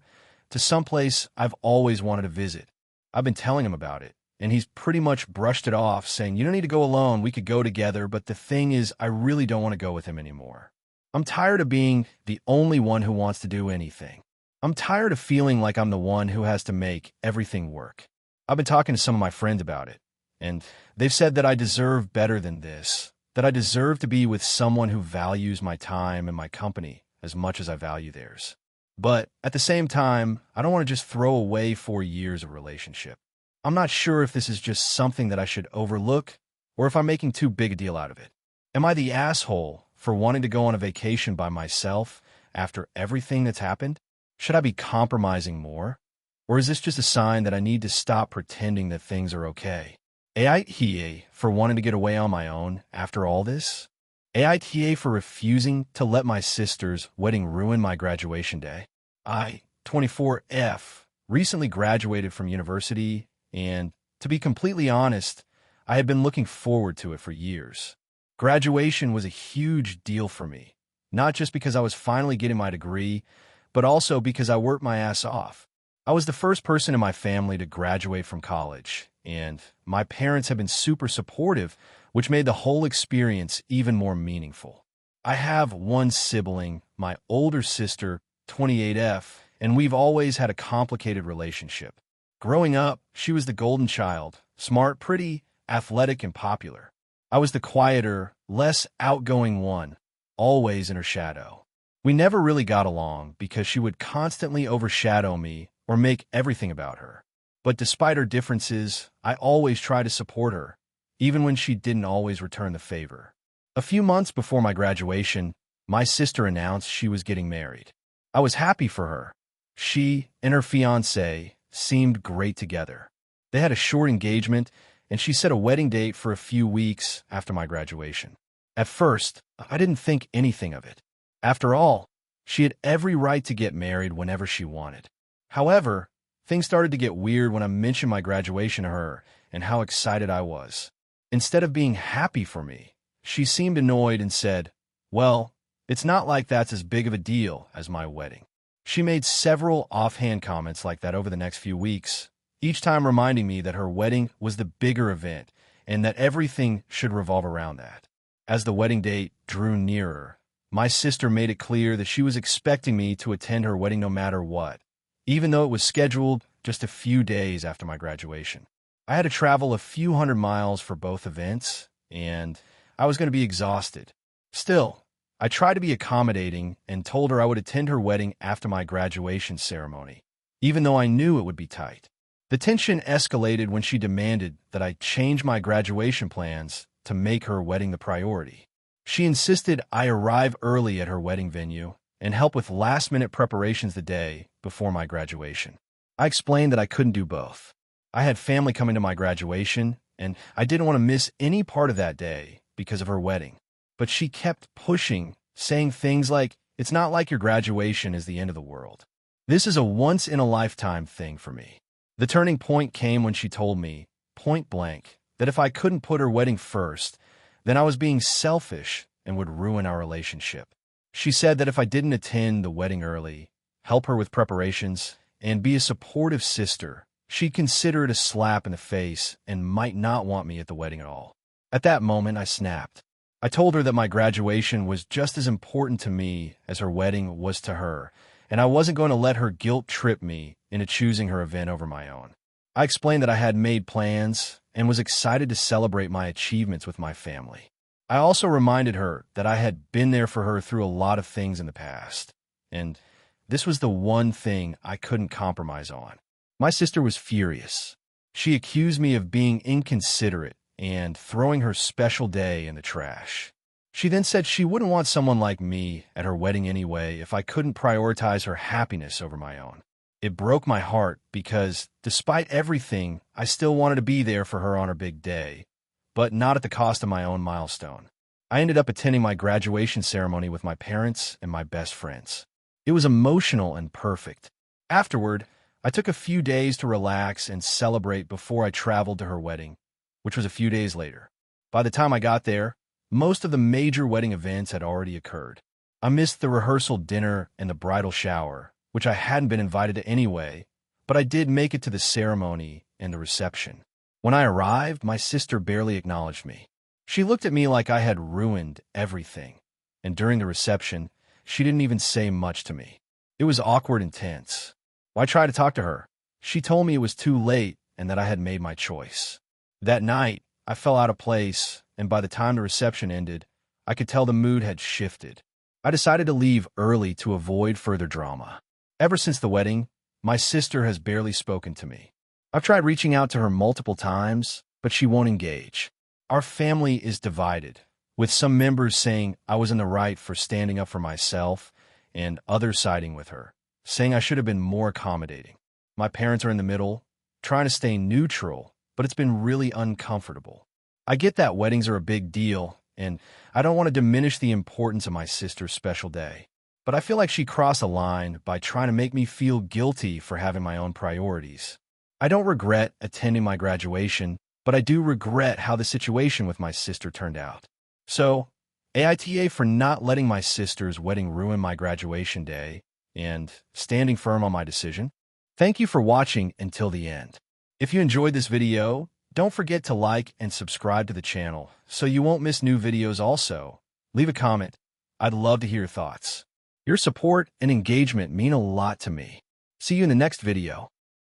to someplace I've always wanted to visit. I've been telling him about it, and he's pretty much brushed it off, saying, "You don't need to go alone, we could go together, but the thing is, I really don't want to go with him anymore. I'm tired of being the only one who wants to do anything. I'm tired of feeling like I'm the one who has to make everything work." I've been talking to some of my friends about it, and they've said that I deserve better than this, that I deserve to be with someone who values my time and my company as much as I value theirs. But at the same time, I don't want to just throw away 4 years of relationship. I'm not sure if this is just something that I should overlook or if I'm making too big a deal out of it. Am I the asshole for wanting to go on a vacation by myself after everything that's happened? Should I be compromising more? Or is this just a sign that I need to stop pretending that things are okay? AITA for wanting to get away on my own after all this? AITA for refusing to let my sister's wedding ruin my graduation day? I, 24F, recently graduated from university, and to be completely honest, I had been looking forward to it for years. Graduation was a huge deal for me, not just because I was finally getting my degree, but also because I worked my ass off. I was the first person in my family to graduate from college, and my parents have been super supportive, which made the whole experience even more meaningful. I have one sibling, my older sister, 28F, and we've always had a complicated relationship. Growing up, she was the golden child, smart, pretty, athletic, and popular. I was the quieter, less outgoing one, always in her shadow. We never really got along because she would constantly overshadow me or make everything about her. But despite our differences, I always tried to support her, even when she didn't always return the favor. A few months before my graduation, my sister announced she was getting married. I was happy for her. She and her fiancé seemed great together. They had a short engagement, and she set a wedding date for a few weeks after my graduation. At first, I didn't think anything of it. After all, she had every right to get married whenever she wanted. However, things started to get weird when I mentioned my graduation to her and how excited I was. Instead of being happy for me, she seemed annoyed and said, "Well, it's not like that's as big of a deal as my wedding." She made several offhand comments like that over the next few weeks, each time reminding me that her wedding was the bigger event and that everything should revolve around that. As the wedding date drew nearer, my sister made it clear that she was expecting me to attend her wedding no matter what, even though it was scheduled just a few days after my graduation. I had to travel a few hundred miles for both events, and I was going to be exhausted. Still, I tried to be accommodating and told her I would attend her wedding after my graduation ceremony, even though I knew it would be tight. The tension escalated when she demanded that I change my graduation plans to make her wedding the priority. She insisted I arrive early at her wedding venue and help with last-minute preparations the day before my graduation. I explained that I couldn't do both. I had family coming to my graduation, and I didn't want to miss any part of that day because of her wedding. But she kept pushing, saying things like, "It's not like your graduation is the end of the world. This is a once-in-a-lifetime thing for me." The turning point came when she told me, point blank, that if I couldn't put her wedding first, then I was being selfish and would ruin our relationship. She said that if I didn't attend the wedding early, help her with preparations, and be a supportive sister, she'd consider it a slap in the face and might not want me at the wedding at all. At that moment, I snapped. I told her that my graduation was just as important to me as her wedding was to her, and I wasn't going to let her guilt trip me into choosing her event over my own. I explained that I had made plans and was excited to celebrate my achievements with my family. I also reminded her that I had been there for her through a lot of things in the past, and this was the one thing I couldn't compromise on. My sister was furious. She accused me of being inconsiderate and throwing her special day in the trash. She then said she wouldn't want someone like me at her wedding anyway if I couldn't prioritize her happiness over my own. It broke my heart because, despite everything, I still wanted to be there for her on her big day, but not at the cost of my own milestone. I ended up attending my graduation ceremony with my parents and my best friends. It was emotional and perfect. Afterward, I took a few days to relax and celebrate before I traveled to her wedding, which was a few days later. By the time I got there, most of the major wedding events had already occurred. I missed the rehearsal dinner and the bridal shower, which I hadn't been invited to anyway, but I did make it to the ceremony and the reception. When I arrived, my sister barely acknowledged me. She looked at me like I had ruined everything, and during the reception, she didn't even say much to me. It was awkward and tense. When I tried to talk to her, she told me it was too late and that I had made my choice. That night, I fell out of place, and by the time the reception ended, I could tell the mood had shifted. I decided to leave early to avoid further drama. Ever since the wedding, my sister has barely spoken to me. I've tried reaching out to her multiple times, but she won't engage. Our family is divided, with some members saying I was in the right for standing up for myself and others siding with her, saying I should have been more accommodating. My parents are in the middle, trying to stay neutral, but it's been really uncomfortable. I get that weddings are a big deal, and I don't want to diminish the importance of my sister's special day. But I feel like she crossed a line by trying to make me feel guilty for having my own priorities. I don't regret attending my graduation, but I do regret how the situation with my sister turned out. So, AITA for not letting my sister's wedding ruin my graduation day and standing firm on my decision. Thank you for watching until the end. If you enjoyed this video, don't forget to like and subscribe to the channel so you won't miss new videos also. Leave a comment. I'd love to hear your thoughts. Your support and engagement mean a lot to me. See you in the next video.